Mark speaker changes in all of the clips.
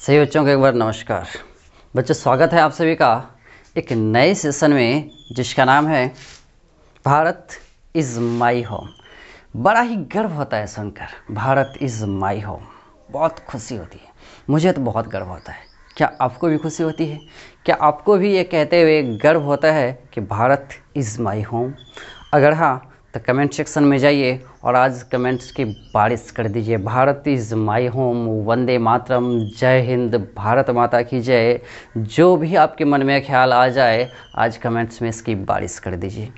Speaker 1: सही बच्चों को एक बार नमस्कार। बच्चों, स्वागत है आप सभी का एक नए सेशन में जिसका नाम है भारत इज़ माई होम। बड़ा ही गर्व होता है सुनकर भारत इज़ माई होम, बहुत खुशी होती है। मुझे तो बहुत गर्व होता है। क्या आपको भी खुशी होती है? क्या आपको भी ये कहते हुए गर्व होता है कि भारत इज़ माई होम? अगर हाँ तो कमेंट सेक्शन में जाइए और आज कमेंट्स की बारिश कर दीजिए। Bharat is my home, Vande Mataram, जय हिंद, भारत माता की जय। जो भी आपके मन में ख्याल आ जाए आज कमेंट्स में इसकी बारिश कर दीजिए।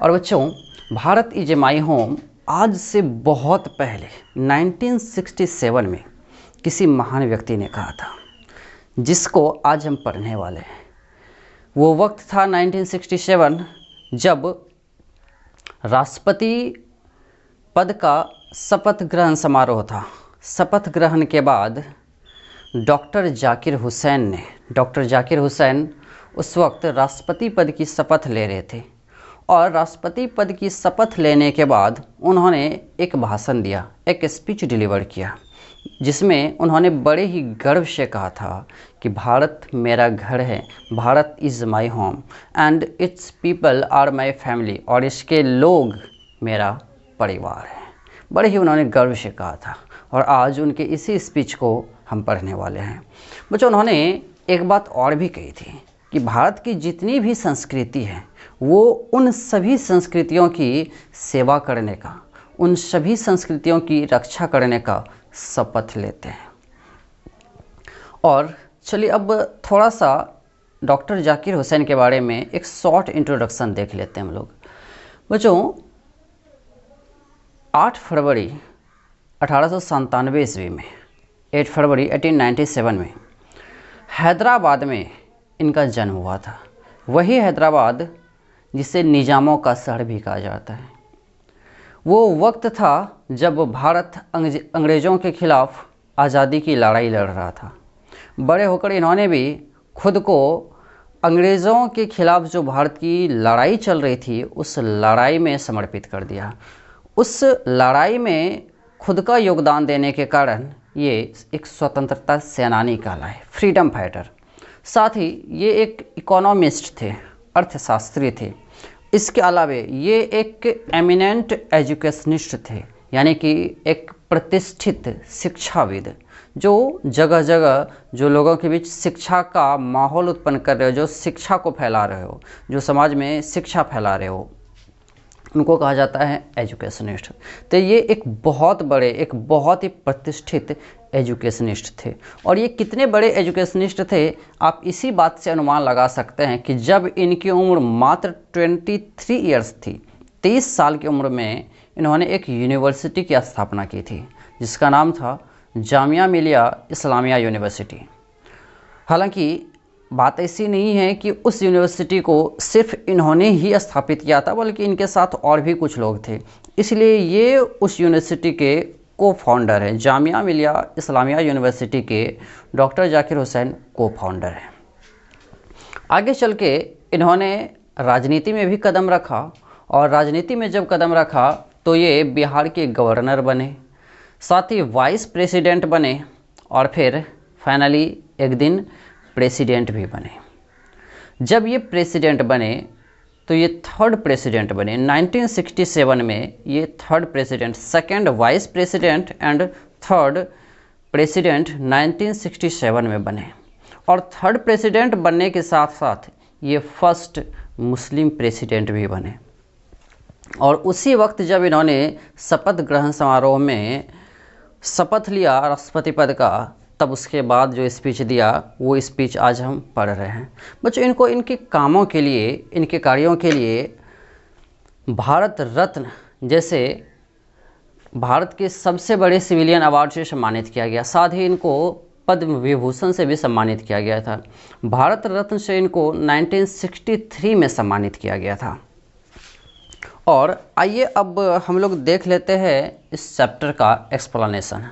Speaker 1: और बच्चों, भारत इज़ माई होम आज से बहुत पहले 1967 में किसी महान व्यक्ति ने कहा था, जिसको आज हम पढ़ने वाले हैं। वो वक्त था 1967 जब राष्ट्रपति पद का शपथ ग्रहण समारोह था। शपथ ग्रहण के बाद डॉक्टर जाकिर हुसैन उस वक्त राष्ट्रपति पद की शपथ ले रहे थे और राष्ट्रपति पद की शपथ लेने के बाद उन्होंने एक भाषण दिया, एक स्पीच डिलीवर किया, जिसमें उन्होंने बड़े ही गर्व से कहा था कि भारत मेरा घर है, Bharat is my home and its people are my family, और इसके लोग मेरा परिवार है। बड़े ही उन्होंने गर्व से कहा था और आज उनके इसी स्पीच को हम पढ़ने वाले हैं। बच्चों, उन्होंने एक बात और भी कही थी कि भारत की जितनी भी संस्कृति है वो उन सभी संस्कृतियों की सेवा करने का, उन सभी संस्कृतियों की रक्षा करने का शपथ लेते हैं। और चलिए अब थोड़ा सा डॉक्टर जाकिर हुसैन के बारे में एक शॉर्ट इंट्रोडक्शन देख लेते हैं हम लोग। बच्चों, 8 फरवरी 1897 ईस्वी में, 8 फरवरी 1897 में हैदराबाद में इनका जन्म हुआ था। वही हैदराबाद जिसे निजामों का शहर भी कहा जाता है। वो वक्त था जब भारत अंग्रेज़ों के खिलाफ आज़ादी की लड़ाई लड़ रहा था। बड़े होकर इन्होंने भी खुद को अंग्रेज़ों के खिलाफ जो भारत की लड़ाई चल रही थी उस लड़ाई में समर्पित कर दिया। उस लड़ाई में खुद का योगदान देने के कारण ये एक स्वतंत्रता सेनानी कहलाए, फ्रीडम फाइटर। साथ ही ये एक इकोनॉमिस्ट थे, अर्थशास्त्री थे। इसके अलावा ये एक एमिनेंट एजुकेशनिस्ट थे, यानी कि एक प्रतिष्ठित शिक्षाविद, जो जगह जगह जो लोगों के बीच शिक्षा का माहौल उत्पन्न कर रहे हो, जो शिक्षा को फैला रहे हो, जो समाज में शिक्षा फैला रहे हो, उनको कहा जाता है एजुकेशनिस्ट। तो ये एक बहुत बड़े, एक बहुत ही प्रतिष्ठित एजुकेशनिस्ट थे। और ये कितने बड़े एजुकेशनिस्ट थे आप इसी बात से अनुमान लगा सकते हैं कि जब इनकी उम्र मात्र 23 ईयर्स थी, 23 साल की उम्र में इन्होंने एक यूनिवर्सिटी की स्थापना की थी जिसका नाम था जामिया मिलिया इस्लामिया यूनिवर्सिटी। हालांकि बात ऐसी नहीं है कि उस यूनिवर्सिटी को सिर्फ इन्होंने ही स्थापित किया था, बल्कि इनके साथ और भी कुछ लोग थे, इसलिए ये उस यूनिवर्सिटी के को फाउंडर हैं। जामिया मिलिया इस्लामिया यूनिवर्सिटी के डॉक्टर जाकिर हुसैन को फाउंडर हैं। आगे चल के इन्होंने राजनीति में भी कदम रखा और राजनीति में जब कदम रखा तो ये बिहार के गवर्नर बने, साथ ही वाइस प्रेसिडेंट बने और फिर फाइनली एक दिन प्रेसिडेंट भी बने। जब ये प्रेसिडेंट बने तो ये थर्ड प्रेसिडेंट बने। 1967 में ये third president, second vice president and third president 1967 में बने। और थर्ड प्रेसिडेंट बनने के साथ साथ ये फर्स्ट मुस्लिम प्रेसिडेंट भी बने। और उसी वक्त जब इन्होंने शपथ ग्रहण समारोह में शपथ लिया राष्ट्रपति पद का, तब उसके बाद जो स्पीच दिया वो स्पीच आज हम पढ़ रहे हैं। बच्चों, इनको इनके कामों के लिए, इनके कार्यों के लिए भारत रत्न जैसे भारत के सबसे बड़े सिविलियन अवार्ड से सम्मानित किया गया। साथ ही इनको पद्म विभूषण से भी सम्मानित किया गया था। भारत रत्न से इनको 1963 में सम्मानित किया गया था। और आइए अब हम लोग देख लेते हैं इस चैप्टर का एक्सप्लेनेशन।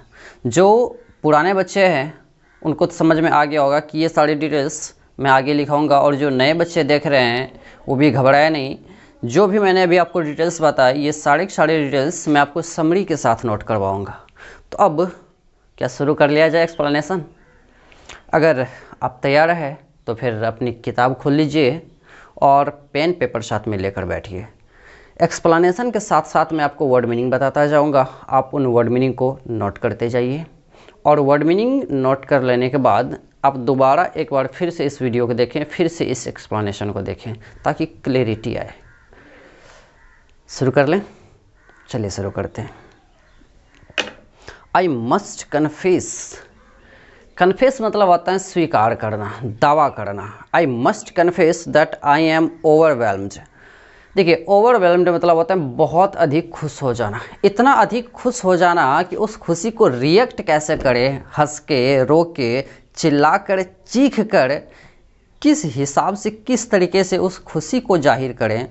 Speaker 1: जो पुराने बच्चे हैं उनको तो समझ में आ गया होगा कि ये सारी डिटेल्स मैं आगे लिखाऊंगा, और जो नए बच्चे देख रहे हैं वो भी घबराए नहीं। जो भी मैंने अभी आपको डिटेल्स बताई, ये सारे डिटेल्स मैं आपको समरी के साथ नोट करवाऊंगा। तो अब क्या शुरू कर लिया जाए एक्सप्लेनेशन? अगर आप तैयार हैं तो फिर अपनी किताब खोल लीजिए और पेन पेपर साथ में लेकर बैठिए। एक्सप्लेनेशन के साथ साथ मैं आपको वर्ड मीनिंग बताता जाऊंगा, आप उन वर्ड मीनिंग को नोट करते जाइए और वर्ड मीनिंग नोट कर लेने के बाद आप दोबारा एक बार फिर से इस वीडियो को देखें, फिर से इस एक्सप्लेनेशन को देखें ताकि क्लैरिटी आए। शुरू कर लें, चलिए शुरू करते हैं। आई मस्ट कन्फेस, कन्फेस मतलब होता है स्वीकार करना, दावा करना। I must confess that I am overwhelmed. देखिए ओवरवेल्म्ड मतलब होता है बहुत अधिक खुश हो जाना, इतना अधिक खुश हो जाना कि उस खुशी को रिएक्ट कैसे करें, हंस के, रो के, चिल्ला कर, चीख कर, किस हिसाब से, किस तरीके से उस खुशी को जाहिर करें,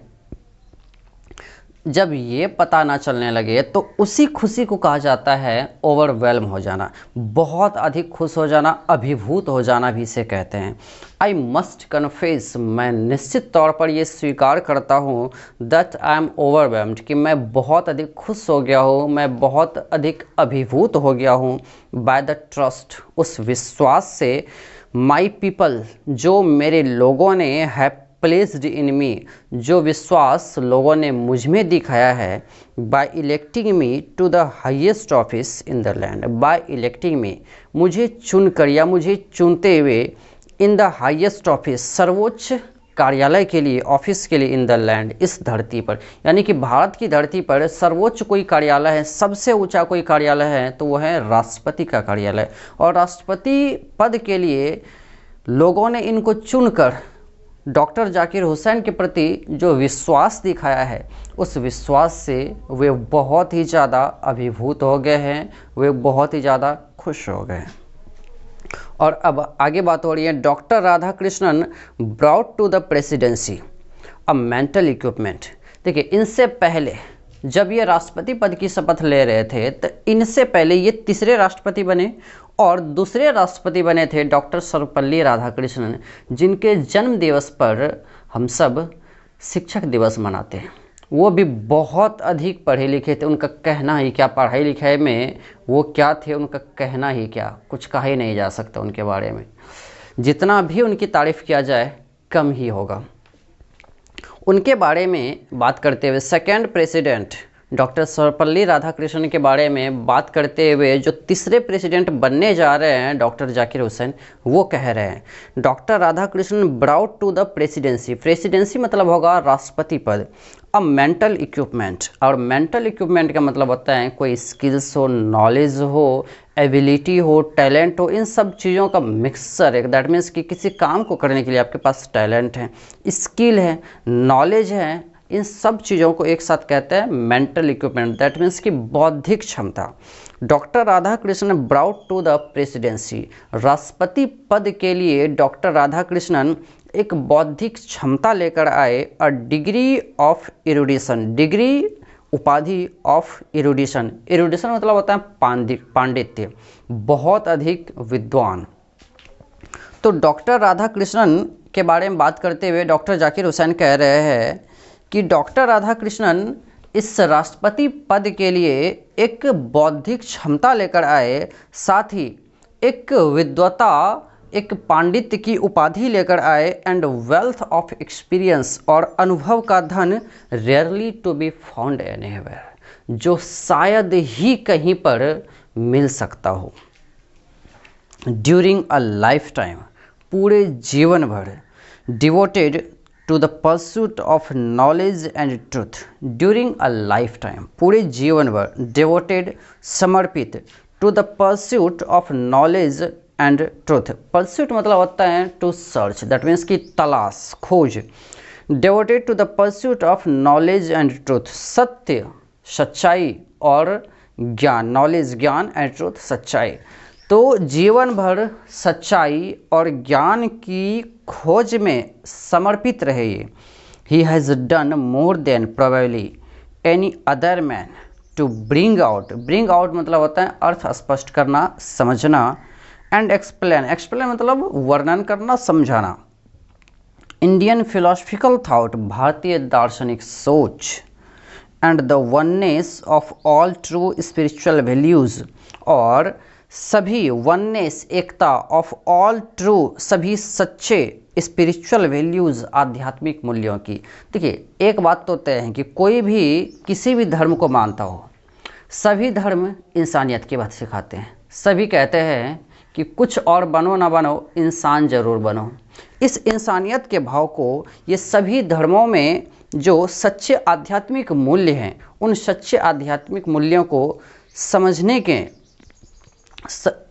Speaker 1: जब ये पता ना चलने लगे तो उसी खुशी को कहा जाता है ओवरवेल्म हो जाना, बहुत अधिक खुश हो जाना, अभिभूत हो जाना भी इसे कहते हैं। आई मस्ट कन्फेस, मैं निश्चित तौर पर ये स्वीकार करता हूँ, दैट आई एम ओवरवेल्म्ड, कि मैं बहुत अधिक खुश हो गया हूँ, मैं बहुत अधिक अभिभूत हो गया हूँ, बाय द ट्रस्ट, उस विश्वास से, माई पीपल, जो मेरे लोगों ने है प्लेस्ड इन मी, जो विश्वास लोगों ने मुझ में दिखाया है, by electing me to the highest office in the land, by electing me, मुझे चुनकर या मुझे चुनते हुए, इन द हाईएस्ट ऑफिस, सर्वोच्च कार्यालय के लिए, ऑफिस के लिए, इन द लैंड, इस धरती पर, यानी कि भारत की धरती पर सर्वोच्च कोई कार्यालय है, सबसे ऊंचा कोई कार्यालय है तो वो है राष्ट्रपति का कार्यालय। और राष्ट्रपति पद के लिए लोगों ने इनको चुनकर डॉक्टर जाकिर हुसैन के प्रति जो विश्वास दिखाया है, उस विश्वास से वे बहुत ही ज़्यादा अभिभूत हो गए हैं, वे बहुत ही ज़्यादा खुश हो गए हैं। और अब आगे बात हो रही है, doctor Radhakrishnan brought to the presidency a mental equipment. देखिए इनसे पहले जब ये राष्ट्रपति पद की शपथ ले रहे थे तो इनसे पहले ये तीसरे राष्ट्रपति बने और दूसरे राष्ट्रपति बने थे डॉक्टर सर्वपल्ली राधाकृष्णन, जिनके जन्म दिवस पर हम सब शिक्षक दिवस मनाते हैं। वो भी बहुत अधिक पढ़े लिखे थे, उनका कहना ही क्या, पढ़ाई लिखाई में वो क्या थे, उनका कहना ही क्या, कुछ कहा ही नहीं जा सकता उनके बारे में। जितना भी उनकी तारीफ़ किया जाए कम ही होगा। उनके बारे में बात करते हुए, second president doctor Sarvepalli Radhakrishnan के बारे में बात करते हुए जो तीसरे प्रेसिडेंट बनने जा रहे हैं डॉक्टर जाकिर हुसैन, वो कह रहे हैं, doctor Radhakrishnan brought to the presidency, presidency मतलब होगा राष्ट्रपति पद, अ मेंटल इक्विपमेंट, और मेंटल इक्विपमेंट का मतलब होता है कोई स्किल्स हो, नॉलेज हो, एबिलिटी हो, टैलेंट हो, इन सब चीज़ों का मिक्सचर है। दैट मीन्स कि किसी काम को करने के लिए आपके पास टैलेंट है, स्किल है, नॉलेज है, इन सब चीज़ों को एक साथ कहते हैं मेंटल इक्विपमेंट। दैट मीन्स कि बौद्धिक क्षमता। Doctor Radhakrishnan brought to the presidency, राष्ट्रपति पद के लिए डॉक्टर राधाकृष्णन एक बौद्धिक क्षमता लेकर आए, अ डिग्री ऑफ इरुडिशन, डिग्री उपाधि ऑफ इरुडिशन, इरुडिशन मतलब होता है पांडित्य, बहुत अधिक विद्वान। तो डॉक्टर राधाकृष्णन के बारे में बात करते हुए डॉक्टर जाकिर हुसैन कह रहे हैं कि डॉक्टर राधाकृष्णन इस राष्ट्रपति पद के लिए एक बौद्धिक क्षमता लेकर आए, साथ ही एक विद्वता, एक पांडित्य की उपाधि लेकर आए, एंड वेल्थ ऑफ एक्सपीरियंस, और अनुभव का धन, rarely to be found anywhere, जो शायद ही कहीं पर मिल सकता हो। ड्यूरिंग अ लाइफ टाइम, पूरे जीवन भर, devoted to the pursuit of knowledge and truth, during a lifetime, पूरे जीवन भर, डिवोटेड समर्पित, to the pursuit of knowledge and truth, pursuit मतलब होता है टू सर्च, दैट मीन्स की तलाश, खोज, devoted to the pursuit of knowledge and truth, सत्य, सच्चाई और ज्ञान, नॉलेज ज्ञान, एंड ट्रूथ सच्चाई, तो जीवन भर सच्चाई और ज्ञान की खोज में समर्पित रहे। He has done more than probably any other man to bring out, bring out मतलब होता है अर्थ स्पष्ट करना, समझना, एंड एक्सप्लेन, एक्सप्लेन मतलब वर्णन करना, समझाना, इंडियन फिलोसफिकल थाउट, भारतीय दार्शनिक सोच, and the oneness of all true spiritual values, और सभी oneness, Ekta of all true, सभी सच्चे स्पिरिचुअल वैल्यूज़, आध्यात्मिक मूल्यों की। देखिए एक बात तो तय है कि कोई भी किसी भी धर्म को मानता हो, सभी धर्म इंसानियत की बात सिखाते हैं। सभी कहते हैं कि कुछ और बनो ना बनो, इंसान ज़रूर बनो। इस इंसानियत के भाव को ये सभी धर्मों में जो सच्चे आध्यात्मिक मूल्य हैं, उन सच्चे आध्यात्मिक मूल्यों को समझने के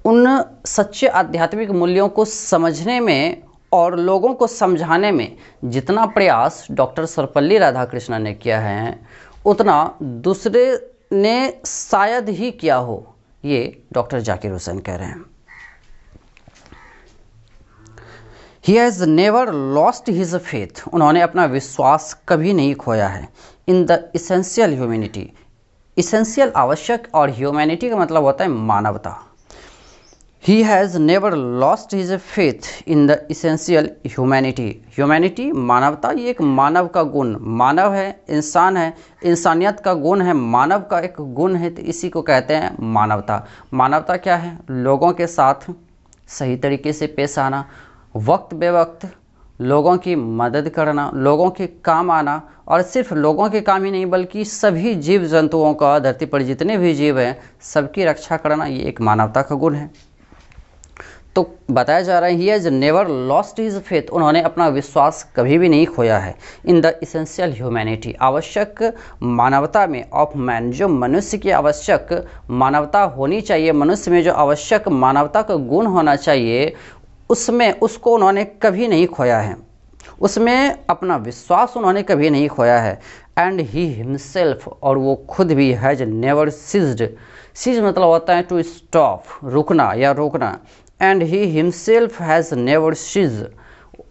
Speaker 1: उन सच्चे आध्यात्मिक मूल्यों को समझने में और लोगों को समझाने में जितना प्रयास डॉक्टर सर्वपल्ली राधाकृष्णन ने किया है, उतना दूसरे ने शायद ही किया हो, ये डॉक्टर जाकिर हुसैन कह रहे हैं। He has never lost his faith, उन्होंने अपना विश्वास कभी नहीं खोया है। In the essential humanity, essential आवश्यक, और ह्यूमैनिटी का मतलब होता है मानवता। He has never lost his faith in the essential humanity, humanity मानवता, ये एक मानव का गुण, मानव है, इंसान है, इंसानियत का गुण है, मानव का एक गुण है, तो इसी को कहते हैं मानवता। मानवता क्या है? लोगों के साथ सही तरीके से पेश आना, वक्त बेवक्त लोगों की मदद करना, लोगों के काम आना, और सिर्फ लोगों के काम ही नहीं बल्कि सभी जीव जंतुओं का, धरती पर जितने भी जीव हैं सबकी रक्षा करना, ये एक मानवता का गुण है। तो बताया जा रहा है he has never lost his faith, उन्होंने अपना विश्वास कभी भी नहीं खोया है। इन द इसेंशियल ह्यूमैनिटी, आवश्यक मानवता में, ऑफ मैन, जो मनुष्य की आवश्यक मानवता होनी चाहिए, मनुष्य में जो आवश्यक मानवता का गुण होना चाहिए, उसमें उसको उन्होंने कभी नहीं खोया है, उसमें अपना विश्वास उन्होंने कभी नहीं खोया है। एंड ही हिमसेल्फ, और वो खुद भी हैज़ नेवर सीज्ड, सीज मतलब होता है टू स्टॉप, रुकना या रोकना। And he himself has never ceased,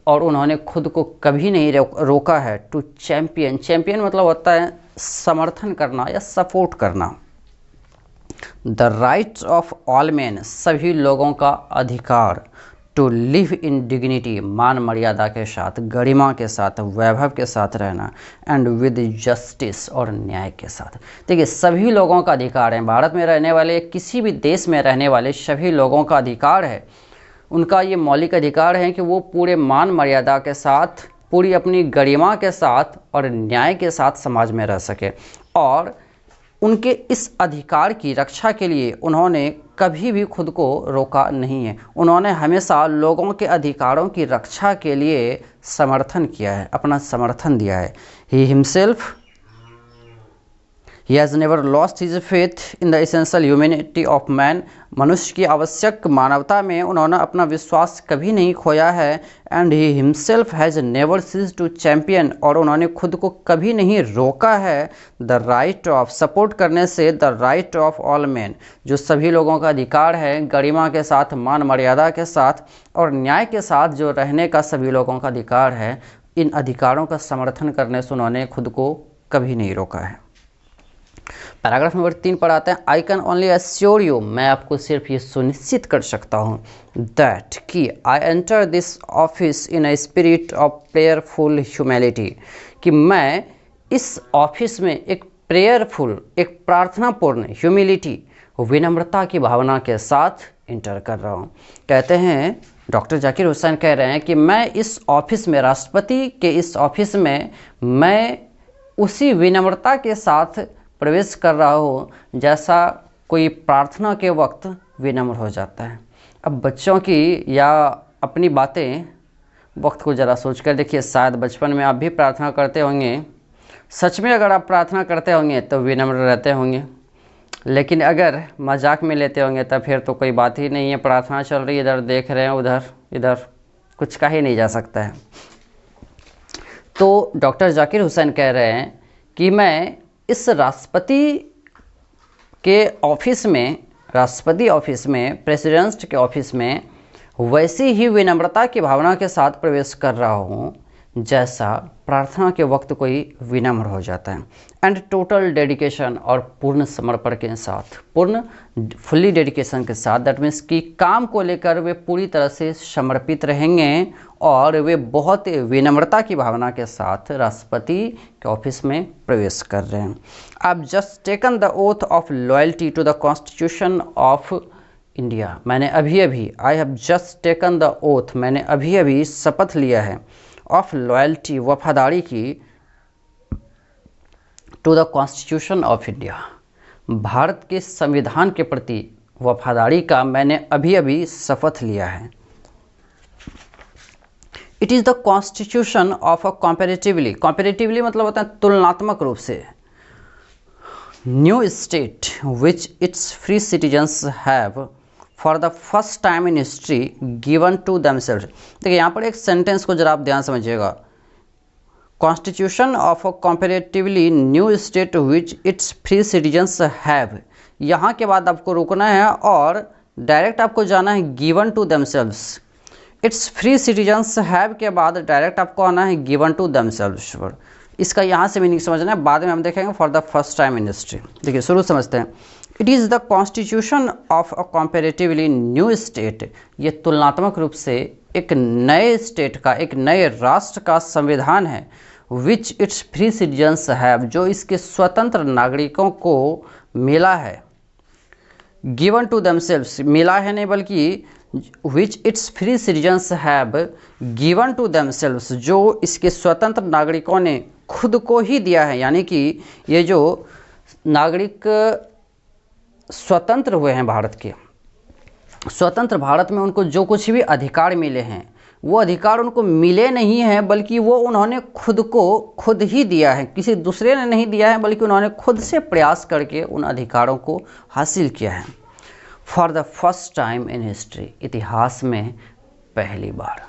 Speaker 1: और उन्होंने खुद को कभी नहीं रोका है। टू चैम्पियन, चैम्पियन मतलब होता है समर्थन करना या सपोर्ट करना। The rights of all man, सभी लोगों का अधिकार। टू लिव इन डिग्निटी, मान मर्यादा के साथ, गरिमा के साथ, वैभव के साथ रहना। एंड विद जस्टिस, और न्याय के साथ। देखिए सभी लोगों का अधिकार है, भारत में रहने वाले, किसी भी देश में रहने वाले सभी लोगों का अधिकार है, उनका ये मौलिक अधिकार है कि वो पूरे मान मर्यादा के साथ, पूरी अपनी गरिमा के साथ और न्याय के साथ समाज में रह सके। और उनके इस अधिकार की रक्षा के लिए उन्होंने कभी भी खुद को रोका नहीं है, उन्होंने हमेशा लोगों के अधिकारों की रक्षा के लिए समर्थन किया है, अपना समर्थन दिया है। He himself, he has never lost his faith in the essential humanity of man, मनुष्य की आवश्यक मानवता में उन्होंने अपना विश्वास कभी नहीं खोया है। And he himself has never ceased to champion, और उन्होंने खुद को कभी नहीं रोका है द राइट ऑफ, सपोर्ट करने से, the right of all man, जो सभी लोगों का अधिकार है, गरिमा के साथ, मान मर्यादा के साथ और न्याय के साथ जो रहने का सभी लोगों का अधिकार है, इन अधिकारों का समर्थन करने से उन्होंने खुद को कभी नहीं रोका है। पैराग्राफ नंबर 3 पर आते हैं। I can only assure you, मैं आपको सिर्फ ये सुनिश्चित कर सकता हूँ, दैट कि I enter this office in a spirit of prayerful humanity, कि मैं इस ऑफिस में एक प्रेयरफुल, एक प्रार्थनापूर्ण ह्यूमिलिटी, विनम्रता की भावना के साथ इंटर कर रहा हूँ। कहते हैं डॉक्टर जाकिर हुसैन कह रहे हैं कि मैं इस ऑफिस में, राष्ट्रपति के इस ऑफिस में, मैं उसी विनम्रता के साथ प्रवेश कर रहा हो जैसा कोई प्रार्थना के वक्त विनम्र हो जाता है। अब बच्चों की या अपनी बातें वक्त को ज़रा सोच कर देखिए, शायद बचपन में आप भी प्रार्थना करते होंगे, सच में अगर आप प्रार्थना करते होंगे तो विनम्र रहते होंगे, लेकिन अगर मजाक में लेते होंगे तो फिर तो कोई बात ही नहीं है, प्रार्थना चल रही है, इधर देख रहे हैं, उधर इधर, कुछ कहा ही नहीं जा सकता है। तो डॉक्टर जाकिर हुसैन कह रहे हैं कि मैं इस राष्ट्रपति के ऑफिस में, राष्ट्रपति ऑफिस में, प्रेसिडेंट के ऑफिस में वैसी ही विनम्रता की भावना के साथ प्रवेश कर रहा हूँ जैसा प्रार्थना के वक्त कोई विनम्र हो जाता है। एंड टोटल डेडिकेशन, और पूर्ण समर्पण के साथ, पूर्ण फुल्ली डेडिकेशन के साथ, दैट मीन्स कि काम को लेकर वे पूरी तरह से समर्पित रहेंगे और वे बहुत विनम्रता की भावना के साथ राष्ट्रपति के ऑफिस में प्रवेश कर रहे हैं। I have just taken the oath of loyalty to the constitution of India, मैंने अभी अभी, I have just taken the oath, मैंने अभी अभी शपथ लिया है, ऑफ लॉयल्टी, वफादारी की, to the constitution of India, Bharat के संविधान के प्रति वफादारी का मैंने अभी अभी शपथ लिया है। It is the constitution of a comparatively, comparatively मतलब होता है तुलनात्मक रूप से, new state which its free citizens have for the first time in history given to themselves. देखिए यहाँ पर एक सेंटेंस को जरा आप ध्यान समझिएगा, constitution of a comparatively new state which its free citizens have, यहाँ के बाद आपको रुकना है और डायरेक्ट आपको जाना है given to themselves. Its free citizens have के बाद डायरेक्ट आपको आना है गिवन टू देमसेल्व्स पर। इसका यहाँ से मीनिंग समझना है, बाद में हम देखेंगे for the first time in history. देखिए शुरू समझते हैं। It is the constitution of a comparatively new state, ये तुलनात्मक रूप से एक नए स्टेट का, एक नए राष्ट्र का संविधान है, विच इट्स फ्री सिटीजन्स हैव, जो इसके स्वतंत्र नागरिकों को मिला है, गिवन टू देमसेल्व्स, मिला है नहीं बल्कि which its free citizens have given to themselves, जो इसके स्वतंत्र नागरिकों ने खुद को ही दिया है। यानी कि ये जो नागरिक स्वतंत्र हुए हैं भारत के, स्वतंत्र भारत में उनको जो कुछ भी अधिकार मिले हैं, वो अधिकार उनको मिले नहीं हैं बल्कि वो उन्होंने खुद को खुद ही दिया है, किसी दूसरे ने नहीं दिया है बल्कि उन्होंने खुद से प्रयास करके उन अधिकारों को हासिल किया है। For the first time in history, इतिहास में पहली बार।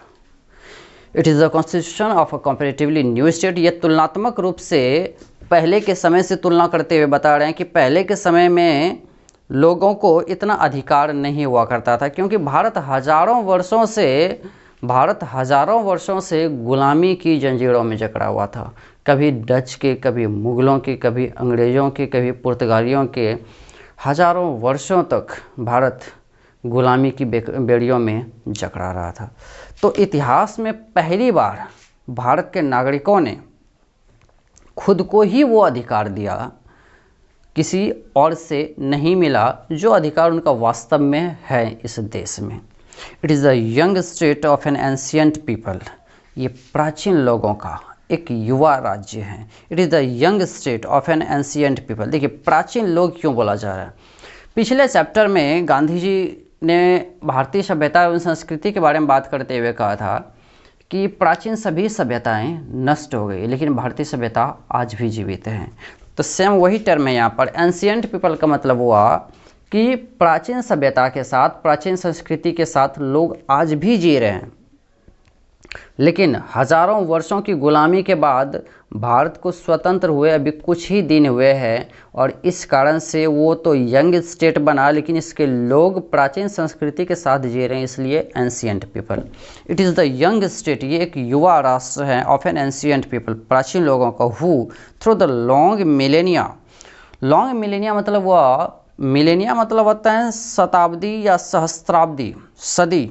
Speaker 1: It is the constitution of a comparatively new state, ये तुलनात्मक रूप से पहले के समय से तुलना करते हुए बता रहे हैं कि पहले के समय में लोगों को इतना अधिकार नहीं हुआ करता था, क्योंकि भारत हजारों वर्षों से गुलामी की जंजीरों में जकड़ा हुआ था। कभी डच के, कभी मुग़लों के, कभी अंग्रेज़ों के, कभी पुर्तगालियों के, हजारों वर्षों तक भारत गुलामी की बेड़ियों में जकड़ा रहा था। तो इतिहास में पहली बार भारत के नागरिकों ने खुद को ही वो अधिकार दिया, किसी और से नहीं मिला, जो अधिकार उनका वास्तव में है इस देश में। It is the young state of an ancient people, ये प्राचीन लोगों का एक युवा राज्य है। It is the young state of an ancient people. देखिए प्राचीन लोग क्यों बोला जा रहा है। पिछले चैप्टर में गांधी जी ने भारतीय सभ्यता एवं संस्कृति के बारे में बात करते हुए कहा था कि प्राचीन सभी सभ्यताएं नष्ट हो गई, लेकिन भारतीय सभ्यता आज भी जीवित है। तो सेम वही टर्म है यहाँ पर। एंशियंट पीपल का मतलब हुआ कि प्राचीन सभ्यता के साथ, प्राचीन संस्कृति के साथ लोग आज भी जी रहे हैं, लेकिन हजारों वर्षों की गुलामी के बाद भारत को स्वतंत्र हुए अभी कुछ ही दिन हुए हैं, और इस कारण से वो तो यंग स्टेट बना, लेकिन इसके लोग प्राचीन संस्कृति के साथ जी रहे हैं, इसलिए ancient people. It is the young state, ये एक युवा राष्ट्र है, ऑफ एन एंशियंट पीपल, प्राचीन लोगों का, who through the long millennia, long millennia मतलब वह, मिलेनिया मतलब होता है शताब्दी या सहस्त्राब्दी, सदी।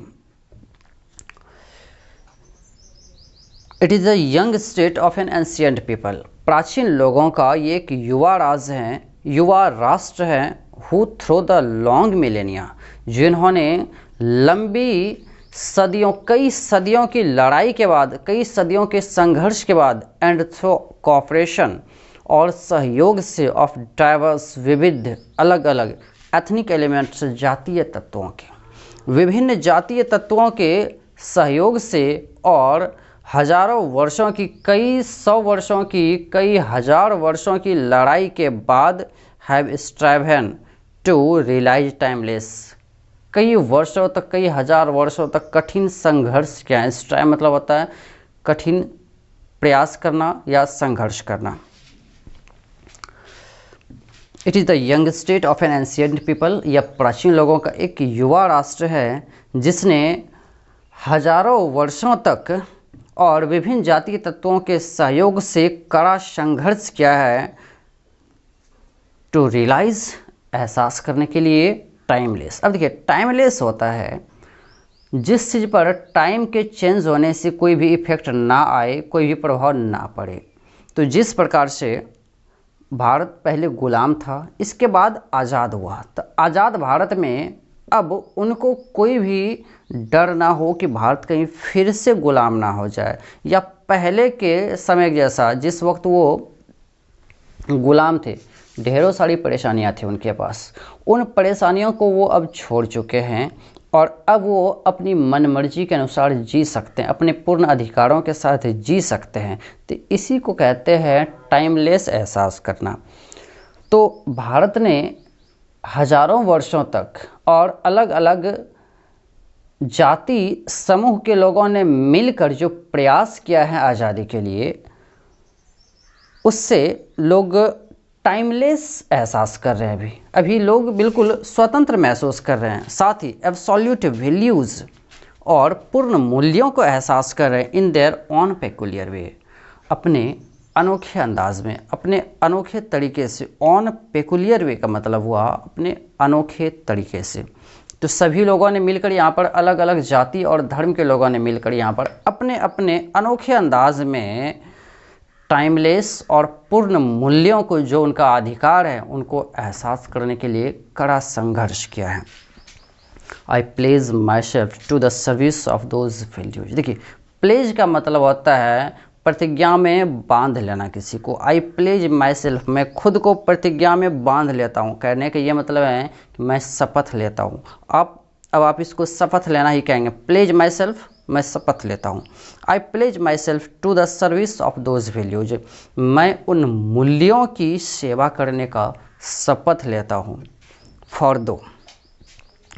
Speaker 1: It is the young state of an ancient people, प्राचीन लोगों का ये एक युवा राज्य है, युवा राष्ट्र है, who through the long millennia, जिन्होंने लंबी सदियों, कई सदियों की लड़ाई के बाद, कई सदियों के संघर्ष के बाद, एंड थ्रू कोऑपरेशन, और सहयोग से, ऑफ डाइवर्स, विविध, अलग अलग, एथनिक एलिमेंट्स, जातीय तत्वों के, विभिन्न जातीय तत्वों के सहयोग से, और हजारों वर्षों की, कई सौ वर्षों की, कई हजार वर्षों की लड़ाई के बाद, हैव स्ट्राइवन टू रियलाइज टाइमलेस, कई वर्षों तक, कई हजार वर्षों तक कठिन संघर्ष किया है। स्ट्राइव मतलब होता है कठिन प्रयास करना या संघर्ष करना। It is the young state of an ancient people, यह प्राचीन लोगों का एक युवा राष्ट्र है, जिसने हजारों वर्षों तक और विभिन्न जातीय तत्वों के सहयोग से कड़ा संघर्ष किया है, टू रियलाइज, एहसास करने के लिए, टाइमलेस। अब देखिए टाइमलेस होता है जिस चीज़ पर टाइम के चेंज होने से कोई भी इफेक्ट ना आए, कोई भी प्रभाव ना पड़े। तो जिस प्रकार से भारत पहले गुलाम था, इसके बाद आज़ाद हुआ, तो आज़ाद भारत में अब उनको कोई भी डर ना हो कि भारत कहीं फिर से गुलाम ना हो जाए, या पहले के समय जैसा जिस वक्त वो गुलाम थे, ढेरों सारी परेशानियां थी उनके पास, उन परेशानियों को वो अब छोड़ चुके हैं और अब वो अपनी मनमर्जी के अनुसार जी सकते हैं, अपने पूर्ण अधिकारों के साथ जी सकते हैं। तो इसी को कहते हैं टाइमलेस एहसास करना। तो भारत ने हजारों वर्षों तक और अलग अलग जाति समूह के लोगों ने मिलकर जो प्रयास किया है आज़ादी के लिए, उससे लोग टाइमलेस एहसास कर रहे हैं। अभी लोग बिल्कुल स्वतंत्र महसूस कर रहे हैं, साथ ही एब्सोल्यूट वैल्यूज़ और पूर्ण मूल्यों को एहसास कर रहे हैं इन देयर ऑन पेकुलियर वे, अपने अनोखे अंदाज में, अपने अनोखे तरीके से। ऑन पेकुलियर वे का मतलब हुआ अपने अनोखे तरीके से। तो सभी लोगों ने मिलकर यहाँ पर, अलग अलग जाति और धर्म के लोगों ने मिलकर यहाँ पर अपने अपने अनोखे अंदाज में टाइमलेस और पूर्ण मूल्यों को, जो उनका अधिकार है, उनको एहसास करने के लिए कड़ा संघर्ष किया है। I pledge myself to the service of those values. देखिए, प्लेज का मतलब होता है प्रतिज्ञा में बांध लेना किसी को। आई प्लेज माई सेल्फ, मैं खुद को प्रतिज्ञा में बांध लेता हूँ। कहने का ये मतलब है कि मैं शपथ लेता हूँ। अब आप इसको शपथ लेना ही कहेंगे। प्लेज माई सेल्फ, मैं शपथ लेता हूँ। I pledge myself to the service of those values, मैं उन मूल्यों की सेवा करने का शपथ लेता हूँ। फॉर दो,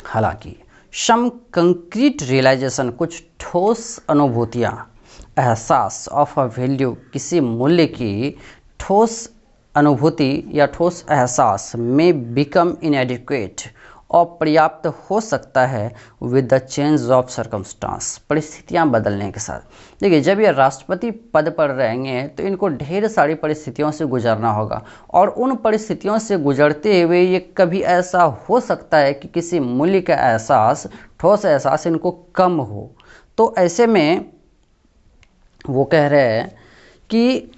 Speaker 1: हालांकि सम कंक्रीट रियलाइजेशन, कुछ ठोस अनुभूतियाँ, एहसास ऑफ अ वैल्यू, किसी मूल्य की ठोस अनुभूति या ठोस एहसास में बिकम इनएडिक्वेट, अपर्याप्त हो सकता है with the change of circumstance, परिस्थितियां बदलने के साथ। देखिए, जब ये राष्ट्रपति पद पर रहेंगे तो इनको ढेर सारी परिस्थितियों से गुजरना होगा, और उन परिस्थितियों से गुजरते हुए ये कभी ऐसा हो सकता है कि किसी मूल्य का एहसास, ठोस एहसास इनको कम हो। तो ऐसे में वो कह रहे हैं कि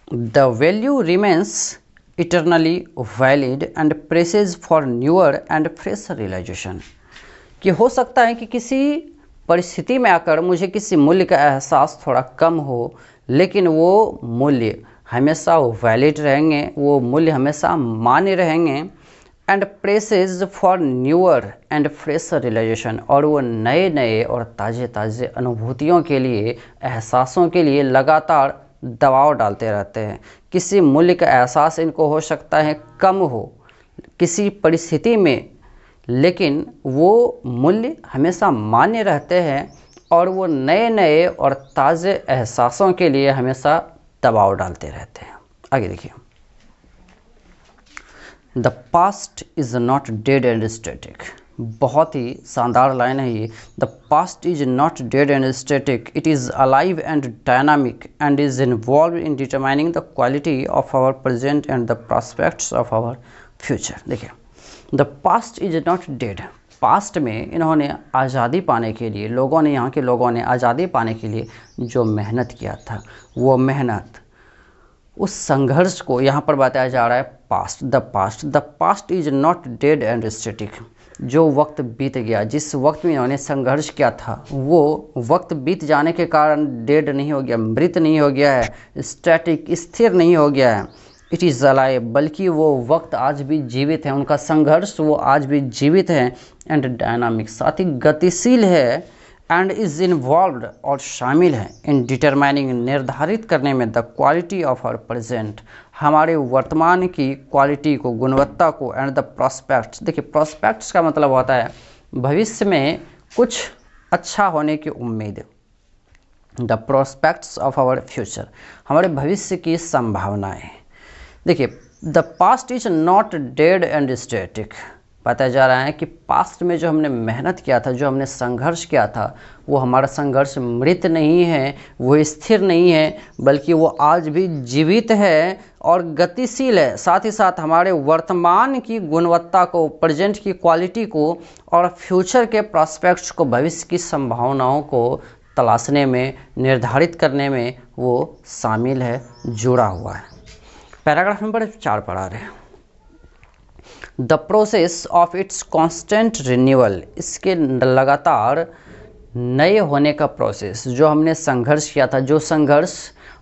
Speaker 1: the value remains eternally valid and presses for newer and fresh realisation, कि हो सकता है कि किसी परिस्थिति में आकर मुझे किसी मूल्य का एहसास थोड़ा कम हो, लेकिन वो मूल्य हमेशा वैलिड रहेंगे, वो मूल्य हमेशा मान्य रहेंगे। And presses for newer and fresh realisation, और वो नए नए और ताज़े ताज़े अनुभूतियों के लिए, एहसासों के लिए लगातार दबाव डालते रहते हैं। किसी मूल्य का एहसास इनको हो सकता है कम हो किसी परिस्थिति में, लेकिन वो मूल्य हमेशा मान्य रहते हैं, और वो नए नए और ताज़े एहसासों के लिए हमेशा दबाव डालते रहते हैं। आगे देखिए, the past is not dead and static. बहुत ही शानदार लाइन है ये। The past is not dead and static, it is alive and dynamic and is involve in determining the quality of our present and the prospects of our future. देखिए, the past is not dead. Past में इन्होंने आज़ादी पाने के लिए, लोगों ने, यहाँ के लोगों ने आज़ादी पाने के लिए जो मेहनत किया था, वो मेहनत, उस संघर्ष को यहाँ पर बताया जा रहा है past. The past is not dead and static. जो वक्त बीत गया, जिस वक्त में इन्होंने संघर्ष किया था, वो वक्त बीत जाने के कारण डेड नहीं हो गया, मृत नहीं हो गया है, स्टैटिक, स्थिर नहीं हो गया है। इट इज़ अलाइव, बल्कि वो वक्त आज भी जीवित है, उनका संघर्ष वो आज भी जीवित है। एंड डायनामिक, साथ ही गतिशील है। एंड इज़ इन्वॉल्व, और शामिल है, इन डिटरमाइनिंग, निर्धारित करने में, the quality of our present, हमारे वर्तमान की क्वालिटी को, गुणवत्ता को। एंड द प्रॉस्पेक्ट्स, देखिए प्रॉस्पेक्ट्स का मतलब होता है भविष्य में कुछ अच्छा होने की उम्मीद। The prospects of our future, हमारे भविष्य की संभावनाएं। देखिए, the past is not dead and static, बताया जा रहा है कि पास्ट में जो हमने मेहनत किया था, जो हमने संघर्ष किया था, वो हमारा संघर्ष मृत नहीं है, वो स्थिर नहीं है, बल्कि वो आज भी जीवित है और गतिशील है। साथ ही साथ हमारे वर्तमान की गुणवत्ता को, प्रेजेंट की क्वालिटी को, और फ्यूचर के प्रॉस्पेक्ट्स को, भविष्य की संभावनाओं को तलाशने में, निर्धारित करने में वो शामिल है, जुड़ा हुआ है। पैराग्राफ नंबर 4 पढ़ा रहे हैं। The process of its constant renewal, इसके लगातार नए होने का प्रोसेस, जो हमने संघर्ष किया था, जो संघर्ष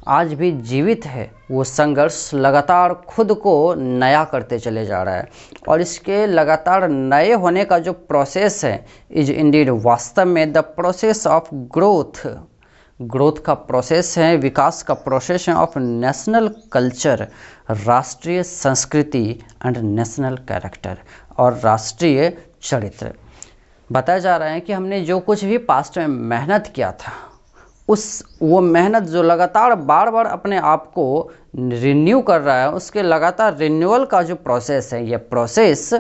Speaker 1: आज भी जीवित है, वो संघर्ष लगातार खुद को नया करते चले जा रहा है। और इसके लगातार नए होने का जो प्रोसेस है इज इंडीड, वास्तव में the process of growth, growth का प्रोसेस है, विकास का प्रोसेस है, ऑफ नेशनल कल्चर, राष्ट्रीय संस्कृति, एंड नेशनल कैरेक्टर, और राष्ट्रीय चरित्र। बताया जा रहा है कि हमने जो कुछ भी पास्ट में मेहनत किया था, वो मेहनत जो लगातार बार बार अपने आप को रिन्यू कर रहा है, उसके लगातार रिन्यूअल का जो प्रोसेस है, ये प्रोसेस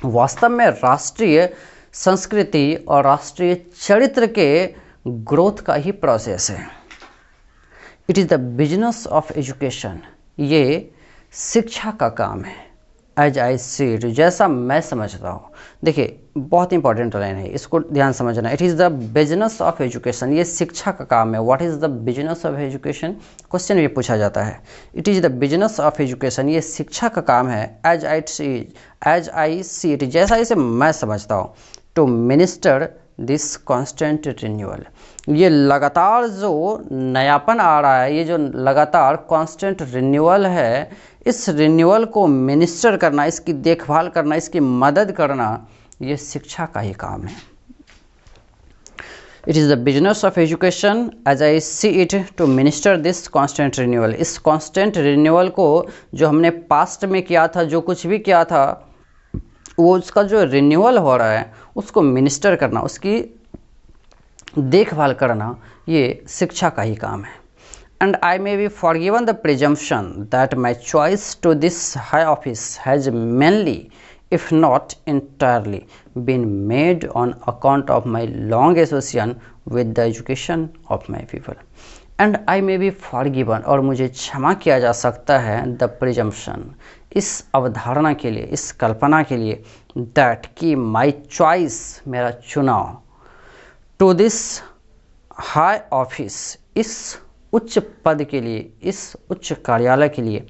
Speaker 1: वास्तव में राष्ट्रीय संस्कृति और राष्ट्रीय चरित्र के ग्रोथ का ही प्रोसेस है। It is the business of education, ये शिक्षा का काम है। एज आई सी इट, जैसा मैं समझता हूँ। देखिए बहुत इंपॉर्टेंट लाइन है, इसको ध्यान समझना। It is the business of education, ये शिक्षा का काम है। What is the business of education, question भी पूछा जाता है। It is the business of education, ये शिक्षा का काम है। एज आई सी इट, जैसा इसे मैं समझता हूँ। To minister this constant renewal, ये लगातार जो नयापन आ रहा है, ये जो लगातार कॉन्स्टेंट रिन्यूअल है, इस रिन्यूअल को मिनिस्टर करना, इसकी देखभाल करना, इसकी मदद करना, ये शिक्षा का ही काम है। It is the business of education as I see it to minister this constant renewal, इस कॉन्स्टेंट रिन्यूअल को जो हमने पास्ट में किया था, जो कुछ भी किया था, वो उसका जो रिन्यूअल हो रहा है उसको मिनिस्टर करना, उसकी देखभाल करना, ये शिक्षा का ही काम है। And I may be forgiven the presumption that my choice to this high office has mainly, if not entirely, been made on account of my long association with the education of my people. And I may be forgiven, और मुझे क्षमा किया जा सकता है, the presumption, इस अवधारणा के लिए, इस कल्पना के लिए, that कि my choice, मेरा चुनाव, to this high office, इस उच्च पद के लिए, इस उच्च कार्यालय के लिए,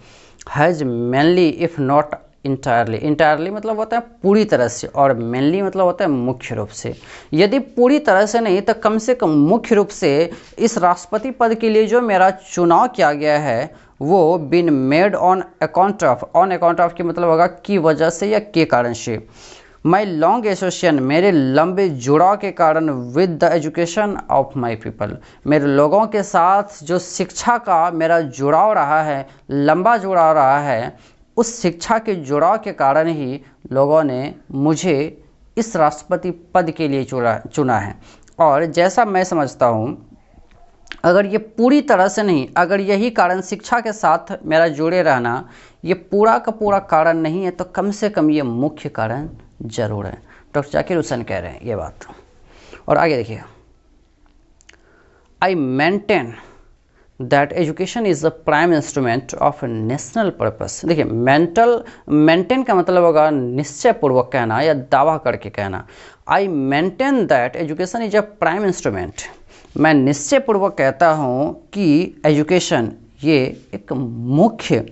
Speaker 1: has mainly if not entirely, entirely मतलब होता है पूरी तरह से, और मेनली मतलब होता है मुख्य रूप से। यदि पूरी तरह से नहीं तो कम से कम मुख्य रूप से इस राष्ट्रपति पद के लिए जो मेरा चुनाव किया गया है, वो been made on account of, on account of की मतलब होगा की वजह से या के कारण से। माई लॉन्ग एसोसिएशन, मेरे लंबे जुड़ाव के कारण, with the education of my people, मेरे लोगों के साथ जो शिक्षा का मेरा जुड़ाव रहा है, लंबा जुड़ाव रहा है, उस शिक्षा के जुड़ाव के कारण ही लोगों ने मुझे इस राष्ट्रपति पद के लिए चुना है। और जैसा मैं समझता हूँ, अगर ये पूरी तरह से नहीं, अगर यही कारण शिक्षा के साथ मेरा जुड़े रहना ये पूरा का पूरा कारण नहीं है, तो कम से कम ये मुख्य कारण जरूर है। डॉक्टर जाकिर हुसैन कह रहे हैं ये बात। और आगे देखिए, I maintain that education is the prime instrument of national purpose. देखिए मेंटेन का मतलब होगा निश्चय पूर्वक कहना या दावा करके कहना। I maintain that education is a prime instrument, मैं निश्चय पूर्वक कहता हूँ कि एजुकेशन ये एक मुख्य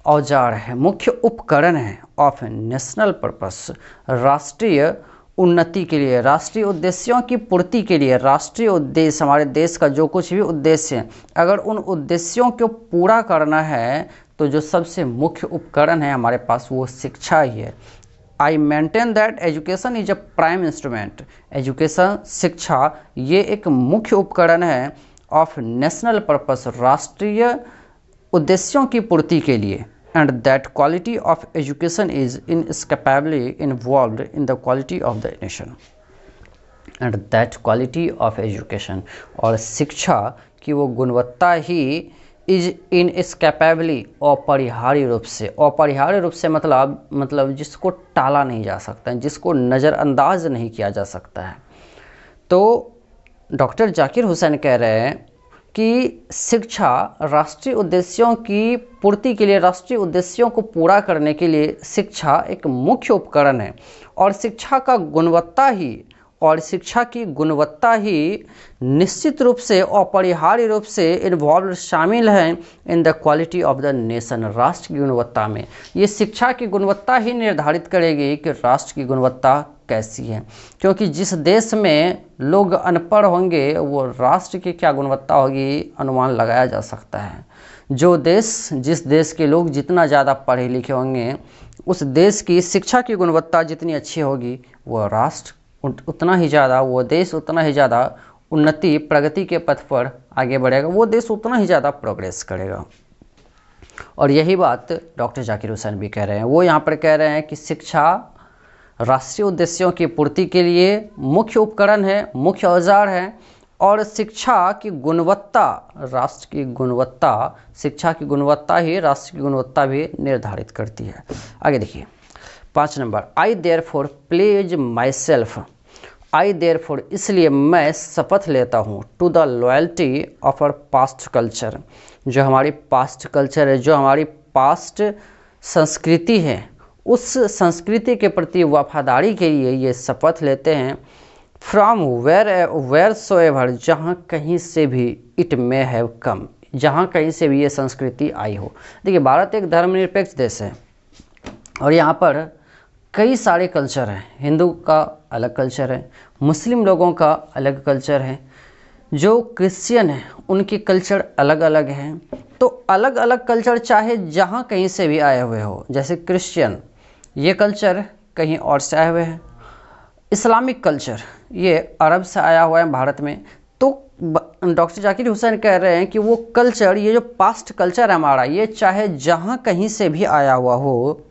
Speaker 1: औजार है, मुख्य उपकरण है, ऑफ नेशनल पर्पस, राष्ट्रीय उन्नति के लिए, राष्ट्रीय उद्देश्यों की पूर्ति के लिए। राष्ट्रीय उद्देश्य, हमारे देश का जो कुछ भी उद्देश्य है, अगर उन उद्देश्यों को पूरा करना है तो जो सबसे मुख्य उपकरण है हमारे पास वो शिक्षा ही है। I maintain that education is a prime instrument, education, शिक्षा ये एक मुख्य उपकरण है, ऑफ नेशनल पर्पस, राष्ट्रीय उद्देश्यों की पूर्ति के लिए। And that quality of education is inescapably involved in the quality of the nation. And that quality of education, और शिक्षा की वो गुणवत्ता ही is inescapably, अपरिहार्य रूप से मतलब जिसको टाला नहीं जा सकता, जिसको नज़रअंदाज नहीं किया जा सकता है। तो डॉक्टर जाकिर हुसैन कह रहे हैं कि शिक्षा राष्ट्रीय उद्देश्यों की पूर्ति के लिए, राष्ट्रीय उद्देश्यों को पूरा करने के लिए शिक्षा एक मुख्य उपकरण है, और शिक्षा का गुणवत्ता ही और शिक्षा की गुणवत्ता ही निश्चित रूप से अपरिहार्य रूप से इन्वॉल्व शामिल हैं in the quality of the nation. राष्ट्र की गुणवत्ता में ये शिक्षा की गुणवत्ता ही निर्धारित करेगी कि राष्ट्र की गुणवत्ता कैसी है, क्योंकि जिस देश में लोग अनपढ़ होंगे वो राष्ट्र की क्या गुणवत्ता होगी अनुमान लगाया जा सकता है। जिस देश के लोग जितना ज़्यादा पढ़े लिखे होंगे उस देश की शिक्षा की गुणवत्ता जितनी अच्छी होगी वो राष्ट्र उतना ही ज़्यादा, वो देश उतना ही ज़्यादा उन्नति प्रगति के पथ पर आगे बढ़ेगा, वो देश उतना ही ज़्यादा प्रोग्रेस करेगा। और यही बात डॉक्टर जाकिर हुसैन भी कह रहे हैं। वो यहाँ पर कह रहे हैं कि शिक्षा राष्ट्रीय उद्देश्यों की पूर्ति के लिए मुख्य उपकरण है, मुख्य औजार है, और शिक्षा की गुणवत्ता राष्ट्र की गुणवत्ता, शिक्षा की गुणवत्ता ही राष्ट्र की गुणवत्ता भी निर्धारित करती है। आगे देखिए 5 number, I therefore pledge myself, I therefore इसलिए मैं शपथ लेता हूँ, to the loyalty of our past culture, जो हमारी पास्ट कल्चर है, जो हमारी पास्ट संस्कृति है, उस संस्कृति के प्रति वफादारी के लिए ये शपथ लेते हैं। फ्रॉम वेयर सो एवर, जहाँ कहीं से भी, इट मे हैव कम, जहाँ कहीं से भी ये संस्कृति आई हो। देखिए भारत एक धर्मनिरपेक्ष देश है और यहाँ पर कई सारे कल्चर हैं। हिंदू का अलग कल्चर है, मुस्लिम लोगों का अलग कल्चर है, जो क्रिश्चियन हैं उनके कल्चर अलग अलग हैं। तो अलग अलग कल्चर चाहे जहाँ कहीं से भी आए हुए हो, जैसे क्रिश्चियन ये कल्चर कहीं और से आए हुए हैं, इस्लामिक कल्चर ये अरब से आया हुआ है भारत में। तो डॉक्टर जाकिर हुसैन कह रहे हैं कि वो कल्चर, ये जो पास्ट कल्चर है हमारा, ये चाहे जहाँ कहीं से भी आया हुआ हो,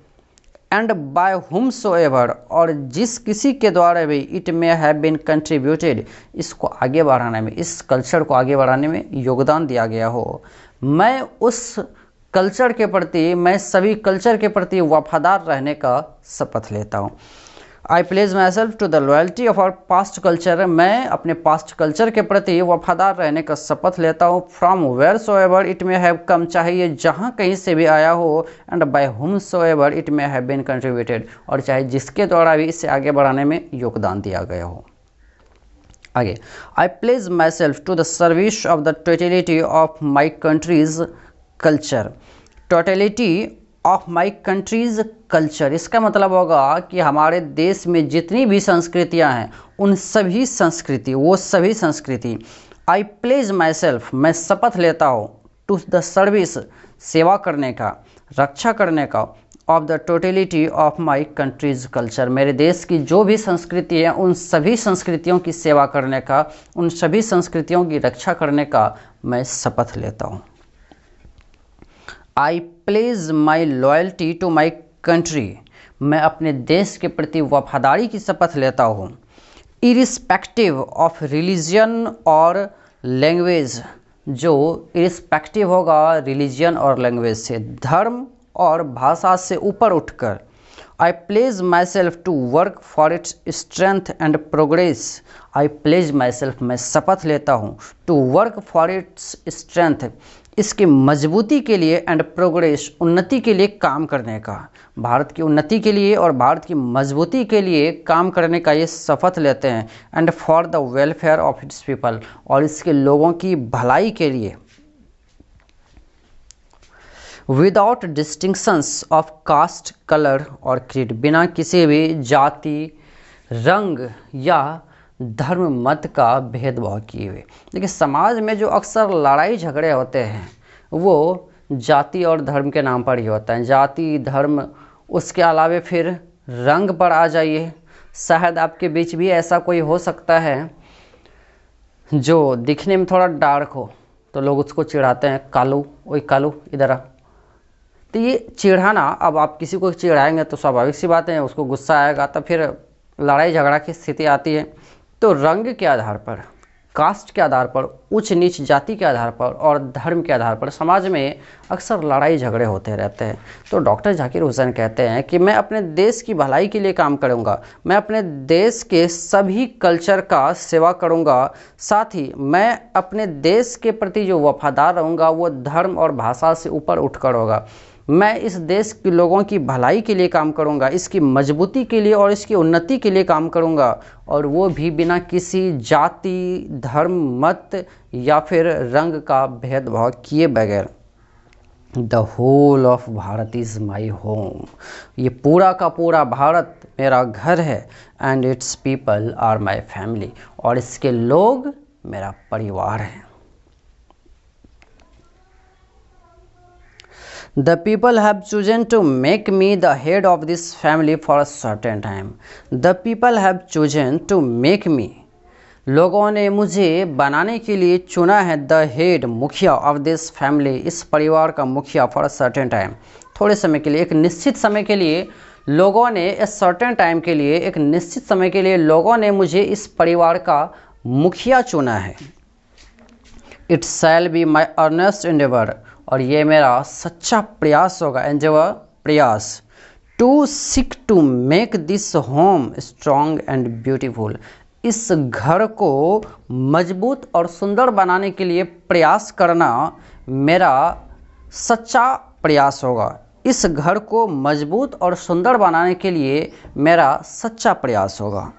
Speaker 1: एंड बाय हुम सो एवर, और जिस किसी के द्वारा भी, it may have been contributed, इसको आगे बढ़ाने में, इस कल्चर को आगे बढ़ाने में योगदान दिया गया हो, मैं उस कल्चर के प्रति, मैं सभी कल्चर के प्रति वफादार रहने का शपथ लेता हूँ। I pledge myself to the loyalty of our past culture, मैं अपने पास्ट कल्चर के प्रति वफादार रहने का शपथ लेता हूँ। From where so ever it may have come, चाहे ये जहाँ कहीं से भी आया हो, एंड बाय हुम so ever it may have been contributed, और चाहे जिसके द्वारा भी इसे आगे बढ़ाने में योगदान दिया गया हो। आगे, I pledge myself to the service of the totality of my country's culture, totality of my country's culture, इसका मतलब होगा कि हमारे देश में जितनी भी संस्कृतियां हैं उन सभी संस्कृति, वो सभी संस्कृति, आई प्लेज माई सेल्फ, मैं शपथ लेता हूँ, टू द सर्विस, सेवा करने का, रक्षा करने का, of the totality of my country's culture, मेरे देश की जो भी संस्कृति है उन सभी संस्कृतियों की सेवा करने का, उन सभी संस्कृतियों की रक्षा करने का मैं शपथ लेता हूँ। I pledge my loyalty to my country, मैं अपने देश के प्रति वफादारी की शपथ लेता हूँ, इरिस्पेक्टिव ऑफ रिलीजन और लैंग्वेज, जो इरिस्पेक्टिव होगा रिलीजन और लैंग्वेज से, धर्म और भाषा से ऊपर उठकर। I pledge myself to work for its strength and progress, I pledge myself, मैं शपथ लेता हूँ, to work for its strength, इसके मजबूती के लिए, एंड प्रोग्रेस, उन्नति के लिए काम करने का, भारत की उन्नति के लिए और भारत की मजबूती के लिए काम करने का ये शपथ लेते हैं, and for the welfare of its people, और इसके लोगों की भलाई के लिए, without distinctions of caste, colour और क्रीड, बिना किसी भी जाति, रंग या धर्म मत का भेदभाव किए हुए। देखिए समाज में जो अक्सर लड़ाई झगड़े होते हैं वो जाति और धर्म के नाम पर ही होता है, जाति धर्म, उसके अलावे फिर रंग पर आ जाइए, शायद आपके बीच भी ऐसा कोई हो सकता है जो दिखने में थोड़ा डार्क हो तो लोग उसको चिढ़ाते हैं, कालू, ओए कालू इधर आ। तो ये चिढ़ाना, अब आप किसी को चिढ़ाएंगे तो स्वाभाविक सी बात है उसको गुस्सा आएगा, तो फिर लड़ाई झगड़ा की स्थिति आती है। तो रंग के आधार पर, कास्ट के आधार पर, उच्च नीच जाति के आधार पर और धर्म के आधार पर समाज में अक्सर लड़ाई झगड़े होते रहते हैं। तो डॉक्टर जाकिर हुसैन कहते हैं कि मैं अपने देश की भलाई के लिए काम करूंगा, मैं अपने देश के सभी कल्चर का सेवा करूंगा, साथ ही मैं अपने देश के प्रति जो वफादार रहूँगा वो धर्म और भाषा से ऊपर उठकर होगा। मैं इस देश के लोगों की भलाई के लिए काम करूंगा, इसकी मजबूती के लिए और इसकी उन्नति के लिए काम करूंगा, और वो भी बिना किसी जाति, धर्म, मत या फिर रंग का भेदभाव किए बगैर। The whole of Bharat is my home, ये पूरा का पूरा भारत मेरा घर है। And its people are my family, और इसके लोग मेरा परिवार है। The people have chosen to make me the head of this family for a certain time. The people have chosen to make me, लोगों ने मुझे बनाने के लिए चुना है, द हेड, मुखिया, ऑफ दिस फैमिली, इस परिवार का मुखिया, फॉर अ सर्टेन टाइम, थोड़े समय के लिए, एक निश्चित समय के लिए लोगों ने, ए सर्टेन टाइम के लिए, एक निश्चित समय के लिए लोगों ने मुझे इस परिवार का मुखिया चुना है। It shall be my earnest endeavour, और ये मेरा सच्चा प्रयास होगा, एंडेवर, प्रयास, to seek to make this home strong and beautiful, इस घर को मजबूत और सुंदर बनाने के लिए प्रयास करना मेरा सच्चा प्रयास होगा। इस घर को मजबूत और सुंदर बनाने के लिए मेरा सच्चा प्रयास होगा।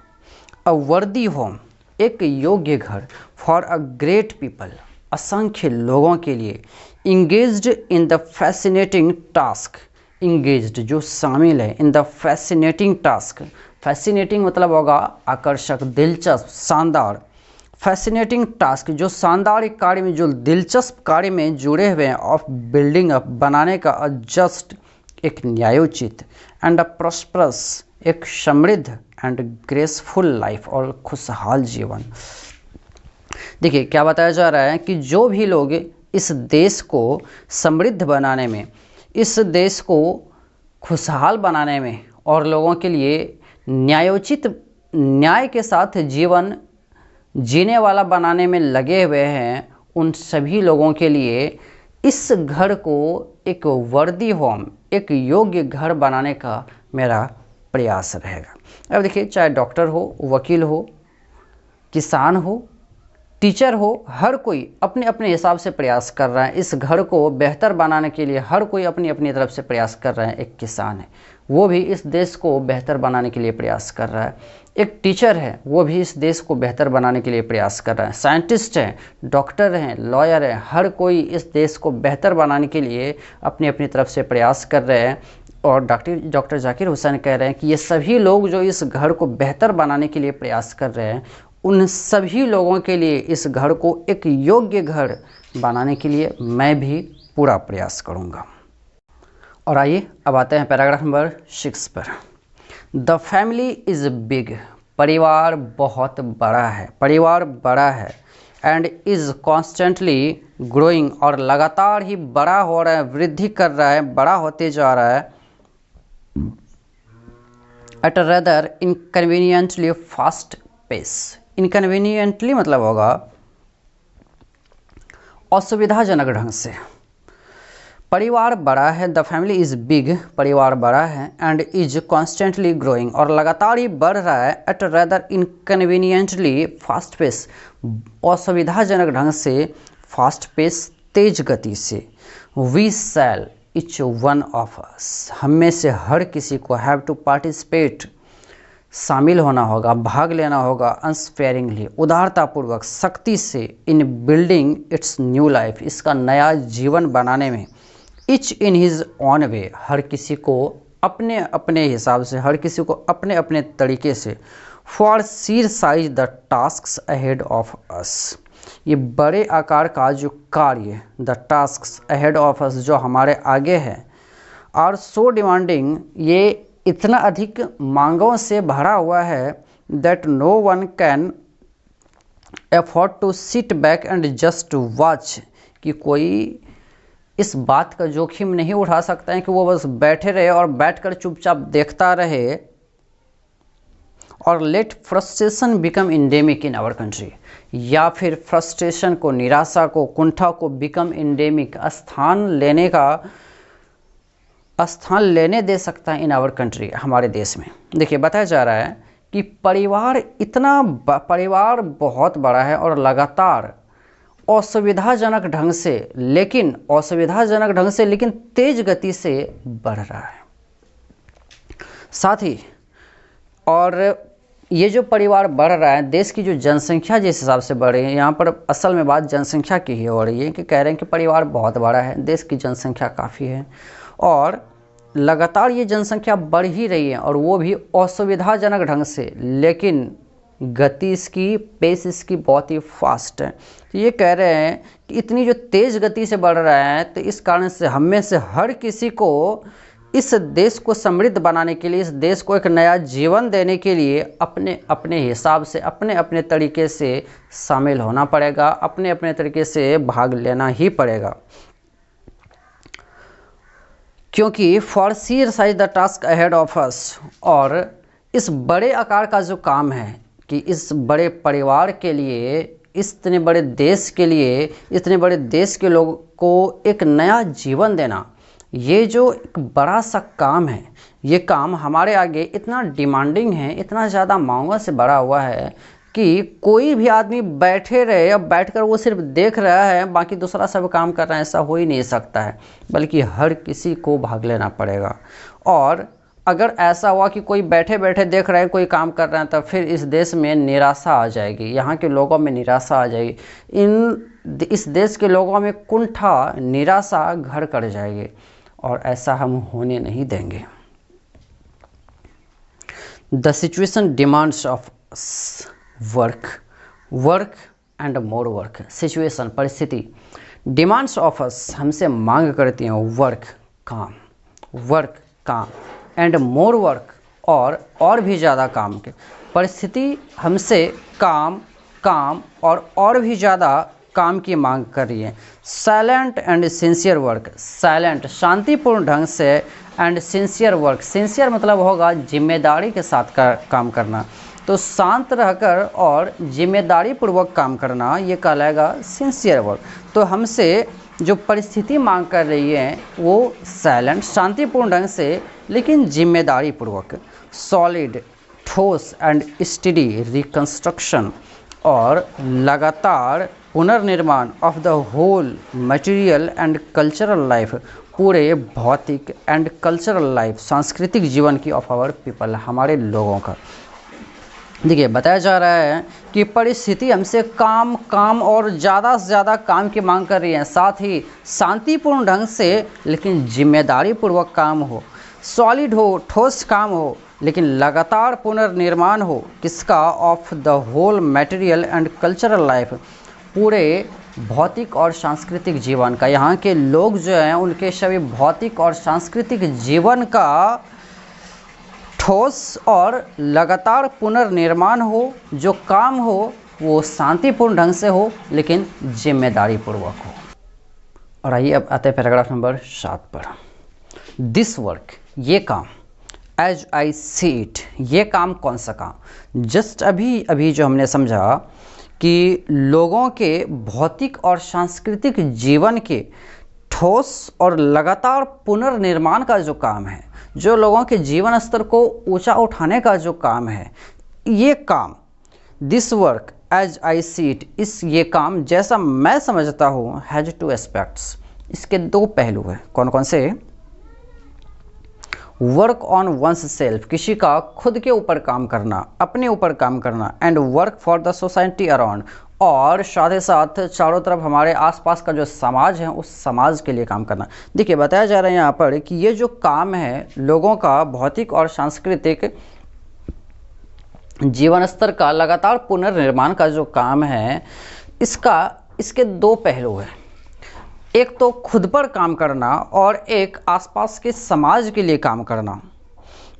Speaker 1: अ वर्दी होम, एक योग्य घर, फॉर अ ग्रेट पीपल, असंख्य लोगों के लिए, engaged in the fascinating task, engaged जो शामिल है, in the fascinating task, fascinating मतलब होगा आकर्षक, दिलचस्प, शानदार, फैसिनेटिंग टास्क जो शानदार एक कार्य में, जो दिलचस्प कार्य में जुड़े हुए हैं, ऑफ बिल्डिंग अप, बनाने का, अ जस्ट, एक न्यायोचित, एंड अ प्रॉस्परस, एक समृद्ध, एंड ग्रेसफुल लाइफ, और खुशहाल जीवन। देखिए क्या बताया जा रहा है कि जो भी लोग इस देश को समृद्ध बनाने में, इस देश को खुशहाल बनाने में और लोगों के लिए न्यायोचित, न्याय के साथ जीवन जीने वाला बनाने में लगे हुए हैं, उन सभी लोगों के लिए इस घर को एक वर्दी होम, एक योग्य घर बनाने का मेरा प्रयास रहेगा। अब देखिए, चाहे डॉक्टर हो, वकील हो, किसान हो, टीचर हो, हर कोई अपने अपने हिसाब से प्रयास कर रहा है इस घर को बेहतर बनाने के लिए, हर कोई अपनी अपनी तरफ से प्रयास कर रहा है। एक किसान है, वो भी इस देश को बेहतर बनाने के लिए प्रयास कर रहा है। एक टीचर है, वो भी इस देश को बेहतर बनाने के लिए प्रयास कर रहा है। साइंटिस्ट हैं, डॉक्टर हैं, लॉयर हैं, हर कोई इस देश को बेहतर बनाने के लिए अपनी अपनी तरफ से प्रयास कर रहे हैं। और डॉक्टर जाकिर हुसैन कह रहे हैं कि ये सभी लोग जो इस घर को बेहतर बनाने के लिए प्रयास कर रहे हैं, उन सभी लोगों के लिए इस घर को एक योग्य घर बनाने के लिए मैं भी पूरा प्रयास करूँगा। और आइए अब आते हैं पैराग्राफ नंबर 6 पर। द फैमिली इज़ बिग, परिवार बहुत बड़ा है, परिवार बड़ा है, एंड इज़ कॉन्स्टेंटली ग्रोइंग, और लगातार ही बड़ा हो रहा है, वृद्धि कर रहा है, बड़ा होते जा रहा है, at a rather inconveniently fast pace. Inconveniently मतलब होगा असुविधाजनक ढंग से। परिवार बड़ा है, द फैमिली इज़ बिग, परिवार बड़ा है, एंड इज कॉन्स्टेंटली ग्रोइंग, और लगातार ही बढ़ रहा है, at rather inconveniently fast pace, असुविधाजनक ढंग से, फास्ट पेस, तेज गति से। We shall, each one of us, हम में से हर किसी को, हैव टू पार्टिसिपेट, शामिल होना होगा, भाग लेना होगा, अनस्पेयरिंगली, उदारतापूर्वक, सख्ती से, इन बिल्डिंग इट्स न्यू लाइफ, इसका नया जीवन बनाने में, etch in his on way, हर किसी को अपने अपने हिसाब से, हर किसी को अपने अपने तरीके से, for Seer size the tasks ahead of us, ये बड़े आकार का जो कार्य, the tasks ahead of us, जो हमारे आगे है, आर सो डिमांडिंग, ये इतना अधिक मांगों से भरा हुआ है, that no one can afford to sit back and just watch, कि कोई इस बात का जोखिम नहीं उठा सकता है कि वो बस बैठे रहे और बैठकर चुपचाप देखता रहे। और let frustration become endemic in our country, या फिर फ्रस्ट्रेशन को, निराशा को, कुंठा को, बिकम इंडेमिक, स्थान लेने दे सकता है इन आवर कंट्री, हमारे देश में। देखिए बताया जा रहा है कि परिवार बहुत बड़ा है और लगातार असुविधाजनक ढंग से लेकिन तेज गति से बढ़ रहा है। साथ ही और ये जो परिवार बढ़ रहा है, देश की जो जनसंख्या जिस हिसाब से बढ़ रही है, यहाँ पर असल में बात जनसंख्या की ही हो रही है कि कह रहे हैं कि परिवार बहुत बड़ा है, देश की जनसंख्या काफ़ी है और लगातार ये जनसंख्या बढ़ ही रही है और वो भी असुविधाजनक ढंग से, लेकिन गति इसकी, पेस इसकी बहुत ही फास्ट है। तो ये कह रहे हैं कि इतनी जो तेज़ गति से बढ़ रहा है, तो इस कारण से हम में से हर किसी को इस देश को समृद्ध बनाने के लिए, इस देश को एक नया जीवन देने के लिए अपने अपने हिसाब से, अपने अपने तरीके से शामिल होना पड़ेगा, अपने अपने तरीके से भाग लेना ही पड़ेगा। क्योंकि for shear size the task ahead of us, और इस बड़े आकार का जो काम है कि इस बड़े परिवार के लिए, इतने बड़े देश के लिए, इतने बड़े देश के लोगों को एक नया जीवन देना, ये जो एक बड़ा सा काम है, ये काम हमारे आगे इतना डिमांडिंग है, इतना ज़्यादा मांगों से भरा हुआ है कि कोई भी आदमी बैठे रहे या बैठकर वो सिर्फ देख रहा है, बाकी दूसरा सब काम कर रहा है, ऐसा हो ही नहीं सकता है, बल्कि हर किसी को भाग लेना पड़ेगा। और अगर ऐसा हुआ कि कोई बैठे बैठे देख रहा है, कोई काम कर रहा है, तो फिर इस देश में निराशा आ जाएगी, यहाँ के लोगों में निराशा आ जाएगी, इस देश के लोगों में कुंठा, निराशा घर कर जाएगी और ऐसा हम होने नहीं देंगे। The situation demands of work and more work. Situation, परिस्थिति, डिमांड्स ऑफ अस, हमसे मांग करती हैं वर्क, काम एंड मोर वर्क, और भी ज़्यादा काम के। परिस्थिति हमसे काम और भी ज़्यादा काम की मांग कर रही है। Silent and sincere work, silent शांतिपूर्ण ढंग से, एंड सिंसियर वर्क, सिंसियर मतलब होगा जिम्मेदारी के साथ काम करना, तो शांत रहकर और जिम्मेदारी पूर्वक काम करना, ये कहलाएगा सिंसियर वर्क। तो हमसे जो परिस्थिति मांग कर रही है वो साइलेंट, शांतिपूर्ण ढंग से लेकिन जिम्मेदारी पूर्वक। सॉलिड, ठोस एंड स्टडी रिकंस्ट्रक्शन, और लगातार पुनर्निर्माण of the whole material and cultural life, पूरे भौतिक एंड कल्चरल लाइफ, सांस्कृतिक जीवन की ऑफ आवर पीपल, हमारे लोगों का। देखिए बताया जा रहा है कि परिस्थिति हमसे काम और ज़्यादा से ज़्यादा काम की मांग कर रही है, साथ ही शांतिपूर्ण ढंग से लेकिन जिम्मेदारी पूर्वक काम हो, सॉलिड हो, ठोस काम हो, लेकिन लगातार पुनर्निर्माण हो, किसका, of the whole material and cultural life, पूरे भौतिक और सांस्कृतिक जीवन का। यहाँ के लोग जो हैं उनके सभी भौतिक और सांस्कृतिक जीवन का ठोस और लगातार पुनर्निर्माण हो, जो काम हो वो शांतिपूर्ण ढंग से हो लेकिन जिम्मेदारी पूर्वक हो। और आइए अब आते हैं पैराग्राफ नंबर 7 पर। दिस वर्क, ये काम, एज आई सी इट, ये काम कौन सा काम, जस्ट अभी जो हमने समझा कि लोगों के भौतिक और सांस्कृतिक जीवन के ठोस और लगातार पुनर्निर्माण का जो काम है, जो लोगों के जीवन स्तर को ऊंचा उठाने का जो काम है, ये काम, this work as I see it, ये काम जैसा मैं समझता हूँ, हैज 2 एस्पेक्ट्स, इसके 2 पहलू हैं। कौन कौन से? वर्क ऑन वंस सेल्फ, किसी का खुद के ऊपर काम करना, अपने ऊपर काम करना, and work for the society around, और साथ ही साथ चारों तरफ हमारे आसपास का जो समाज है उस समाज के लिए काम करना। देखिए बताया जा रहा है यहाँ पर कि ये जो काम है लोगों का भौतिक और सांस्कृतिक जीवन स्तर का लगातार पुनर्निर्माण का जो काम है, इसके 2 पहलू हैं। एक तो खुद पर काम करना और एक आसपास के समाज के लिए काम करना।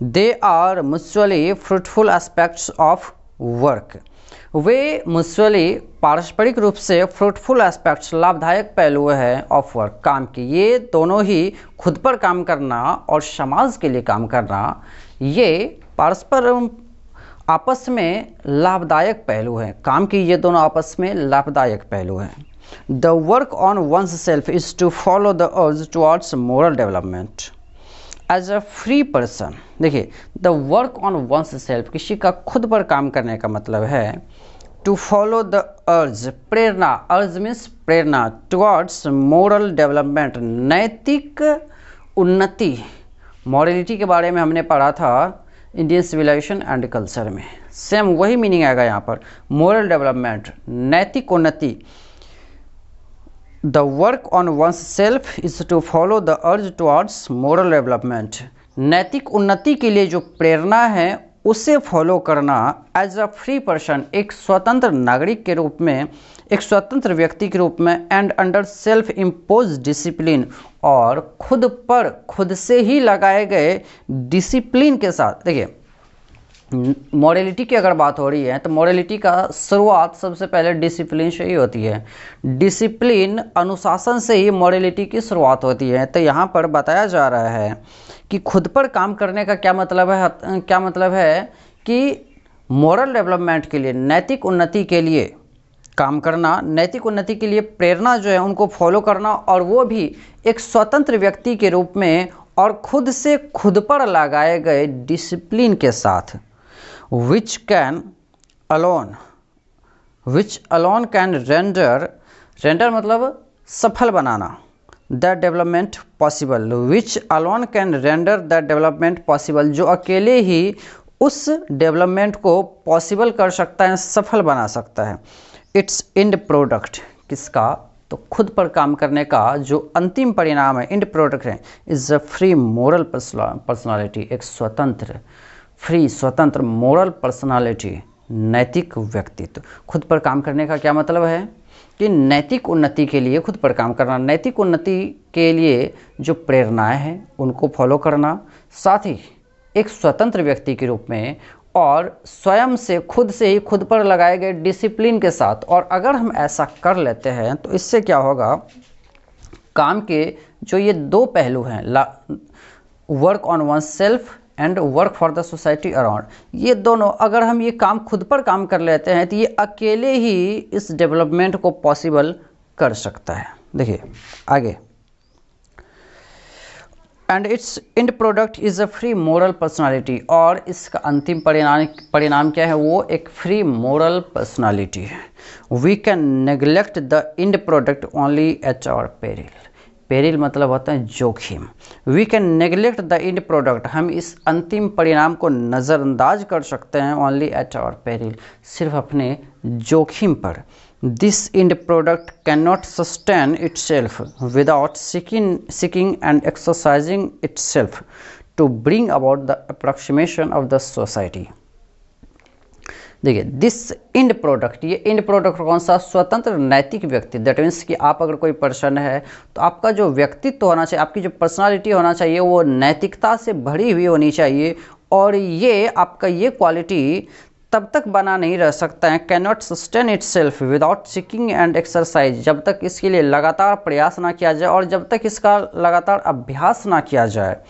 Speaker 1: They are mutually fruitful aspects of work, वे म्यूचुअली पारस्परिक रूप से फ्रूटफुल एस्पेक्ट्स, लाभदायक पहलू है ऑफ वर्क, काम की। ये दोनों ही खुद पर काम करना और समाज के लिए काम करना, ये परस्पर आपस में लाभदायक पहलू हैं। काम की ये दोनों आपस में लाभदायक पहलू हैं। The work on one's self is to follow the urge towards moral development as a free person. देखिए the work on one's self, किसी का खुद पर काम करने का मतलब है टू फॉलो द अर्ज, प्रेरणा, अर्ज मीन्स प्रेरणा, टुवर्ड्स मोरल डेवलपमेंट, नैतिक उन्नति। मॉरलिटी के बारे में हमने पढ़ा था इंडियन सिविलाइजेशन एंड कल्चर में, सेम वही मीनिंग आएगा यहाँ पर, मोरल डेवलपमेंट, नैतिक उन्नति। The work on one's self is to follow the urge towards moral development, नैतिक उन्नति के लिए जो प्रेरणा है उसे फॉलो करना एज अ फ्री पर्सन, एक स्वतंत्र नागरिक के रूप में, एक स्वतंत्र व्यक्ति के रूप में, and under self impose discipline, और खुद पर खुद से ही लगाए गए डिसिप्लिन के साथ। देखिए मॉरलिटी की अगर बात हो रही है तो मॉरलिटी का शुरुआत सबसे पहले डिसिप्लिन से ही होती है, डिसिप्लिन अनुशासन से ही मॉरलिटी की शुरुआत होती है। तो यहाँ पर बताया जा रहा है कि खुद पर काम करने का क्या मतलब है कि मोरल डेवलपमेंट के लिए, नैतिक उन्नति के लिए काम करना, नैतिक उन्नति के लिए प्रेरणा जो है उनको फॉलो करना, और वो भी एक स्वतंत्र व्यक्ति के रूप में और खुद से खुद पर लगाए गए डिसिप्लिन के साथ। which alone can render मतलब सफल बनाना, that development possible, which alone can render that development possible, जो अकेले ही उस डेवलपमेंट को पॉसिबल कर सकता है, सफल बना सकता है। इट्स एंड प्रोडक्ट, किसका? तो खुद पर काम करने का जो अंतिम परिणाम है, एंड प्रोडक्ट है, is a free moral personality, एक स्वतंत्र, फ्री स्वतंत्र मोरल पर्सनालिटी, नैतिक व्यक्तित्व। खुद पर काम करने का क्या मतलब है कि नैतिक उन्नति के लिए खुद पर काम करना, नैतिक उन्नति के लिए जो प्रेरणाएं हैं उनको फॉलो करना, साथ ही एक स्वतंत्र व्यक्ति के रूप में और स्वयं से ही खुद पर लगाए गए डिसिप्लिन के साथ। और अगर हम ऐसा कर लेते हैं तो इससे क्या होगा, काम के जो ये दो पहलू हैं, work on one self and work for the society around, ये दोनों अगर हम ये काम खुद पर काम कर लेते हैं तो ये अकेले ही इस डेवलपमेंट को पॉसिबल कर सकता है। देखिए आगे, and its end product is a free moral personality, और इसका अंतिम परिणाम क्या है, वो एक फ्री मोरल पर्सनालिटी है। We can neglect the end product only at our peril, peril मतलब होता है जोखिम। We can neglect the end product, हम इस अंतिम परिणाम को नज़रअंदाज कर सकते हैं, ओनली एट आवर पेरिल, सिर्फ अपने जोखिम पर। This end product can not sustain itself without seeking and exercising itself to bring about the approximation of the society. देखिए दिस एंड प्रोडक्ट, ये एंड प्रोडक्ट कौन सा, स्वतंत्र नैतिक व्यक्ति। दैट मीन्स कि आप अगर कोई पर्सन है तो आपका जो व्यक्तित्व होना चाहिए, आपकी जो पर्सनालिटी होना चाहिए वो नैतिकता से भरी हुई होनी चाहिए, और ये आपका ये क्वालिटी तब तक बना नहीं रह सकता है, can not sustain itself without seeking and exercise, जब तक इसके लिए लगातार प्रयास ना किया जाए और जब तक इसका लगातार अभ्यास ना किया जाए।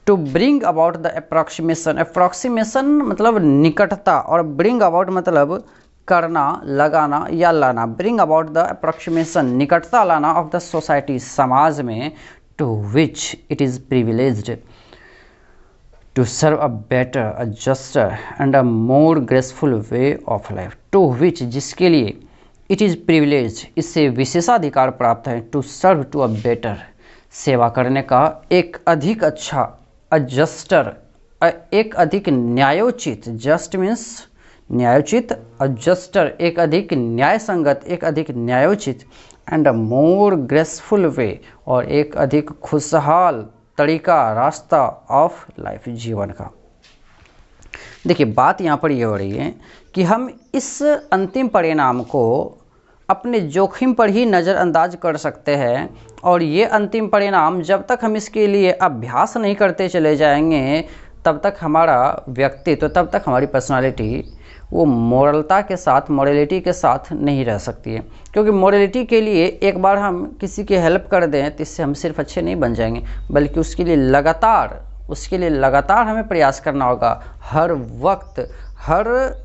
Speaker 1: To bring about the approximation, approximation मतलब निकटता, और ब्रिंग अबाउट मतलब करना, लगाना या लाना। ब्रिंग अबाउट द अप्रॉक्सीमेशन, निकटता लाना, ऑफ द सोसाइटी, समाज में, to which it is privileged to serve a better, a juster and a more graceful way of life. To which, जिसके लिए, इट इज़ प्रिविलेज, इससे विशेषाधिकार प्राप्त है, to serve, to a better, सेवा करने का, एक अधिक अच्छा, अजस्टर, एक अधिक न्यायोचित, जस्ट मीन्स न्यायोचित, अजस्टर एक अधिक न्याय संगत, एक अधिक न्यायोचित, एंड अ मोर ग्रेसफुल वे, और एक अधिक खुशहाल तरीका, रास्ता ऑफ लाइफ, जीवन का। देखिए बात यहाँ पर ये हो रही है कि हम इस अंतिम परिणाम को अपने जोखिम पर ही नज़रअंदाज कर सकते हैं, और ये अंतिम परिणाम जब तक हम इसके लिए अभ्यास नहीं करते चले जाएंगे तब तक हमारा व्यक्तित्व, तब तक हमारी पर्सनालिटी वो मोरलता के साथ, मॉरलिटी के साथ नहीं रह सकती है। क्योंकि मॉरलिटी के लिए एक बार हम किसी की हेल्प कर दें तो इससे हम सिर्फ अच्छे नहीं बन जाएंगे, बल्कि उसके लिए लगातार हमें प्रयास करना होगा। हर वक्त, हर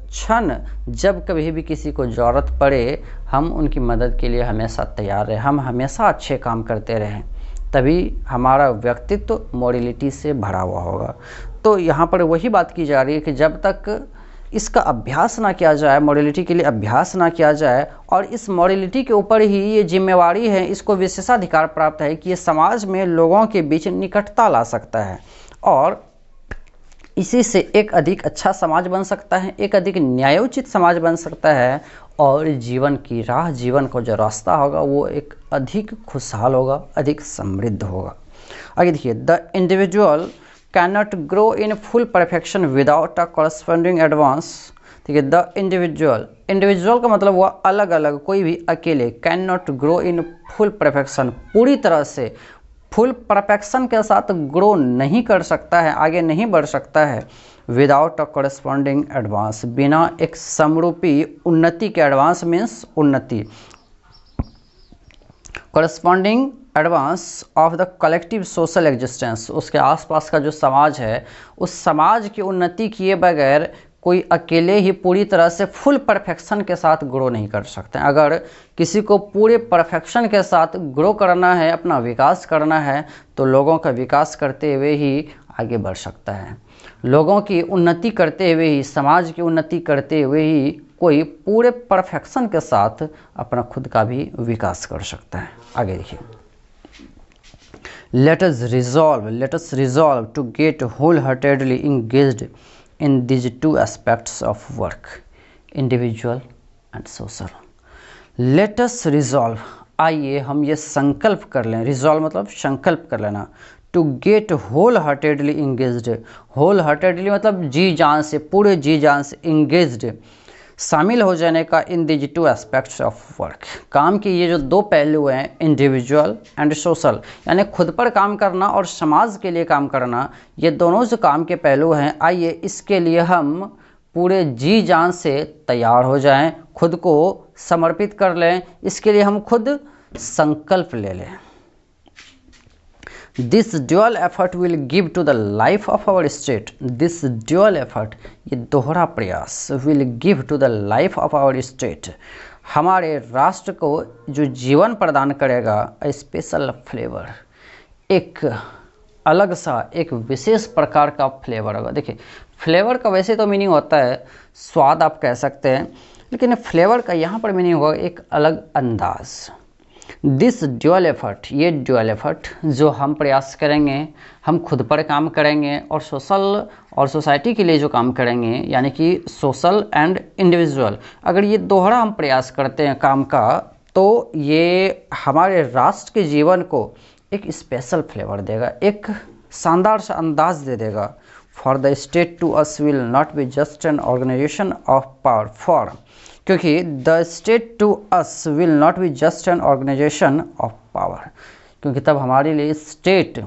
Speaker 1: क्षण, जब कभी भी किसी को ज़रूरत पड़े हम उनकी मदद के लिए हमेशा तैयार रहें, हम हमेशा अच्छे काम करते रहें, तभी हमारा व्यक्तित्व मॉरलिटी से भरा हुआ होगा। तो यहाँ पर वही बात की जा रही है कि जब तक इसका अभ्यास ना किया जाए, मॉडलिटी के लिए अभ्यास ना किया जाए, और इस मॉडलिटी के ऊपर ही ये जिम्मेवारी है, इसको विशेषाधिकार प्राप्त है कि ये समाज में लोगों के बीच निकटता ला सकता है और इसी से एक अधिक अच्छा समाज बन सकता है, एक अधिक न्यायोचित समाज बन सकता है, और जीवन की राह, जीवन को जो रास्ता होगा वो एक अधिक खुशहाल होगा, अधिक समृद्ध होगा। आगे देखिए, the individual can not grow in full perfection without a corresponding advance. ठीक है, द इंडिविजुअल, इंडिविजुअल का मतलब हुआ अलग अलग, कोई भी अकेले, can not grow in full perfection, पूरी तरह से फुल परफेक्शन के साथ ग्रो नहीं कर सकता है, आगे नहीं बढ़ सकता है, विदाउट अ कॉरस्पॉन्डिंग एडवांस, बिना एक समरूपी उन्नति के, एडवांस मीन्स उन्नति, corresponding advance of the collective social existence, उसके आसपास का जो समाज है उस समाज की उन्नति किए बगैर कोई अकेले ही पूरी तरह से फुल परफेक्शन के साथ ग्रो नहीं कर सकते। अगर किसी को पूरे परफेक्शन के साथ ग्रो करना है, अपना विकास करना है, तो लोगों का विकास करते हुए ही आगे बढ़ सकता है, लोगों की उन्नति करते हुए ही, समाज की उन्नति करते हुए ही कोई पूरे परफेक्शन के साथ अपना खुद का भी विकास कर सकता है। आगे देखिए, let us resolve to get wholeheartedly engaged in these two aspects of work, individual and social. Let us resolve, आइए हम ये संकल्प कर लें, resolve मतलब संकल्प कर लेना, to get wholeheartedly engaged, wholeheartedly मतलब जी जान से, पूरे जी जान से, engaged शामिल हो जाने का, in these two aspects of work, काम के ये जो दो पहलू हैं, इंडिविजुअल एंड सोशल, यानी खुद पर काम करना और समाज के लिए काम करना, ये दोनों जो काम के पहलू हैं, आइए इसके लिए हम पूरे जी जान से तैयार हो जाएं, खुद को समर्पित कर लें, इसके लिए हम खुद संकल्प ले लें। This dual effort will give to the life of our state, this dual effort, ये दोहरा प्रयास, will give to the life of our state, हमारे राष्ट्र को जो जीवन प्रदान करेगा, अ स्पेशल फ्लेवर, एक अलग सा, एक विशेष प्रकार का फ्लेवर होगा। देखिए, फ्लेवर का वैसे तो मीनिंग होता है स्वाद, आप कह सकते हैं, लेकिन फ्लेवर का यहाँ पर मीनिंग होगा एक अलग अंदाज। दिस ड्यूअल एफर्ट, ये ड्यूअल एफर्ट जो हम प्रयास करेंगे, हम खुद पर काम करेंगे और सोशल और सोसाइटी के लिए जो काम करेंगे, यानी कि सोशल एंड इंडिविजुअल, अगर ये दोहरा हम प्रयास करते हैं काम का, तो ये हमारे राष्ट्र के जीवन को एक स्पेशल फ्लेवर देगा, एक शानदार सा अंदाज दे देगा। For the state to us will not be just an organization of power, for, क्योंकि the state to us will not be just an organization of power, क्योंकि तब हमारे लिए स्टेट,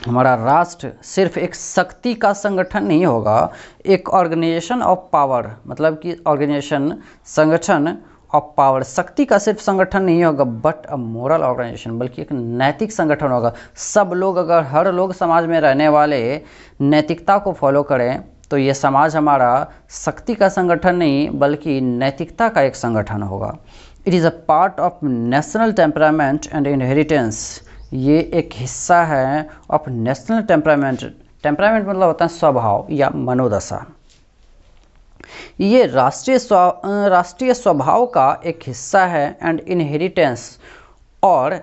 Speaker 1: हमारा राष्ट्र सिर्फ एक शक्ति का संगठन नहीं होगा, एक ऑर्गेनाइजेशन ऑफ पावर, मतलब कि ऑर्गेनाइजेशन, संगठन ऑफ पावर, शक्ति का सिर्फ संगठन नहीं होगा, बट अ मोरल ऑर्गेनाइजेशन, बल्कि एक नैतिक संगठन होगा। सब लोग, अगर हर लोग समाज में रहने वाले नैतिकता को फॉलो करें, तो ये समाज हमारा शक्ति का संगठन नहीं बल्कि नैतिकता का एक संगठन होगा। It is a part of national temperament and inheritance, ये एक हिस्सा है ऑफ नेशनल टेम्परामेंट, टेम्परामेंट मतलब होता है स्वभाव या मनोदशा, ये राष्ट्रीय स्वभाव का एक हिस्सा है, एंड इनहेरिटेंस, और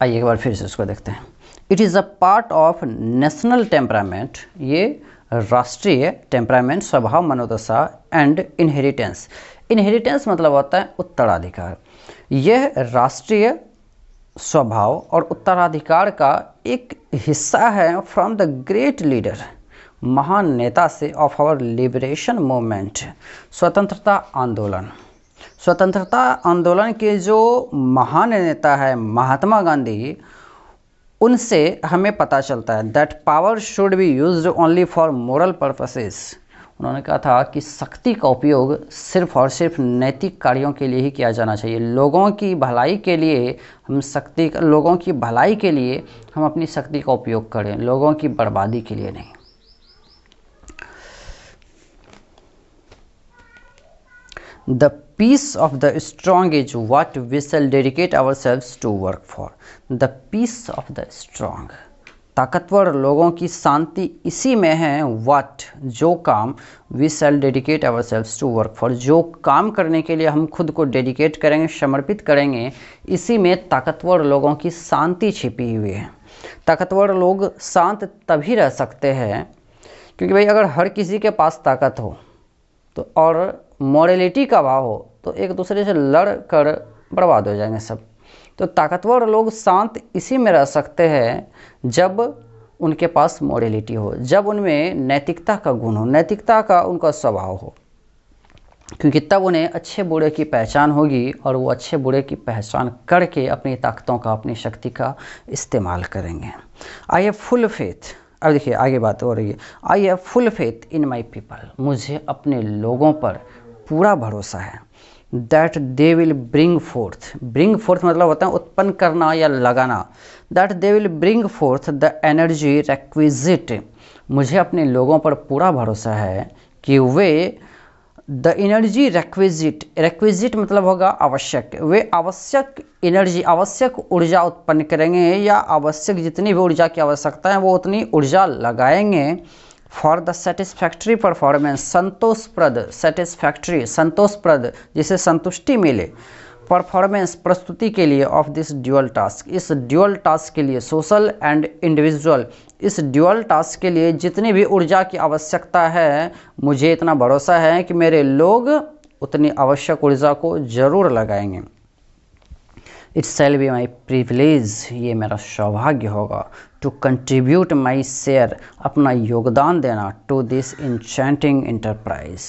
Speaker 1: आइए एक बार फिर से इसको देखते हैं। It is a part of national temperament, ये राष्ट्रीय टेम्परामेंट, स्वभाव, मनोदशा, एंड इनहेरिटेंस, इनहेरिटेंस मतलब होता है उत्तराधिकार, यह राष्ट्रीय स्वभाव और उत्तराधिकार का एक हिस्सा है फ्रॉम द ग्रेट लीडर, महान नेता से, ऑफ आवर लिबरेशन मूवमेंट, स्वतंत्रता आंदोलन, स्वतंत्रता आंदोलन के जो महान नेता है महात्मा गांधी, उनसे हमें पता चलता है that power should be used only for moral purposes, उन्होंने कहा था कि शक्ति का उपयोग सिर्फ और सिर्फ नैतिक कार्यों के लिए ही किया जाना चाहिए, लोगों की भलाई के लिए हम शक्ति, लोगों की भलाई के लिए हम अपनी शक्ति का उपयोग करें, लोगों की बर्बादी के लिए नहीं। The peace of the strong is what we shall dedicate ourselves to work for. The peace of the strong, ताकतवर लोगों की शांति इसी में है। व्हाट, जो काम, we shall dedicate ourselves to work for, जो काम करने के लिए हम खुद को डेडिकेट करेंगे, समर्पित करेंगे, इसी में ताकतवर लोगों की शांति छिपी हुई है। ताकतवर लोग शांत तभी रह सकते हैं क्योंकि भाई अगर हर किसी के पास ताकत हो तो और मॉरलिटी का भाव हो तो एक दूसरे से लड़ कर बर्बाद हो जाएंगे सब। तो ताकतवर लोग शांत इसी में रह सकते हैं जब उनके पास मॉरलिटी हो, जब उनमें नैतिकता का गुण हो, नैतिकता का उनका स्वभाव हो, क्योंकि तब उन्हें अच्छे बुरे की पहचान होगी और वो अच्छे बुरे की पहचान करके अपनी ताकतों का, अपनी शक्ति का इस्तेमाल करेंगे। आई हैव फुल फेथ, अब देखिए आगे बात हो रही है। I have full faith in my people, मुझे अपने लोगों पर पूरा भरोसा है। That they will bring fourth, bring fourth मतलब होता है उत्पन्न करना या लगाना। That they will bring fourth the energy requisite, मुझे अपने लोगों पर पूरा भरोसा है कि way the energy requisite, requisite मतलब होगा आवश्यक, वे आवश्यक एनर्जी, आवश्यक ऊर्जा उत्पन्न करेंगे या आवश्यक जितनी भी ऊर्जा की आवश्यकता है वो उतनी ऊर्जा लगाएंगे फॉर द सेटिस्फैक्ट्री परफॉर्मेंस, संतोषप्रद, सेटिस्फैक्ट्री संतोषप्रद, जिसे संतुष्टि मिले, परफॉर्मेंस प्रस्तुति के लिए ऑफ दिस ड्यूअल टास्क, इस ड्यूअल टास्क के लिए, सोशल एंड इंडिविजुअल, इस ड्यूअल टास्क के लिए जितनी भी ऊर्जा की आवश्यकता है मुझे इतना भरोसा है कि मेरे लोग उतनी आवश्यक ऊर्जा को जरूर लगाएंगे। It shall be my privilege, ये मेरा सौभाग्य होगा, टू कंट्रीब्यूट माई शेयर, अपना योगदान देना, टू दिस इंचेंटिंग इंटरप्राइज,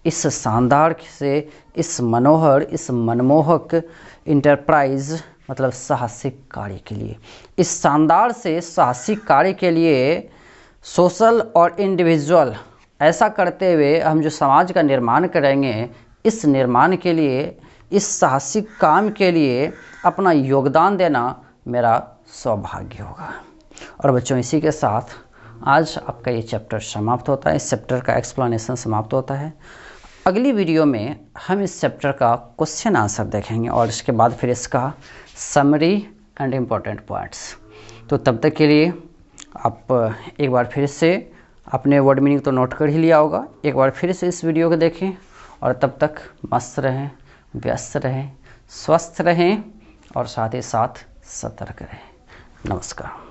Speaker 1: इस शानदार से, इस मनोहर, इस मनमोहक इंटरप्राइज मतलब साहसिक कार्य के लिए, इस शानदार से साहसिक कार्य के लिए सोशल और इंडिविजुअल, ऐसा करते हुए हम जो समाज का निर्माण करेंगे, इस निर्माण के लिए, इस साहसिक काम के लिए अपना योगदान देना मेरा सौभाग्य होगा। और बच्चों इसी के साथ आज आपका ये चैप्टर समाप्त होता है, इस चैप्टर का एक्सप्लेनेशन समाप्त होता है। अगली वीडियो में हम इस चैप्टर का क्वेश्चन आंसर देखेंगे और इसके बाद फिर इसका समरी एंड इम्पोर्टेंट पॉइंट्स। तो तब तक के लिए आप एक बार फिर से अपने वर्ड मीनिंग तो नोट कर ही लिया होगा, एक बार फिर से इस वीडियो को देखें और तब तक मस्त रहें, व्यस्त रहें, स्वस्थ रहें और साथ ही साथ सतर्क रहें। नमस्कार।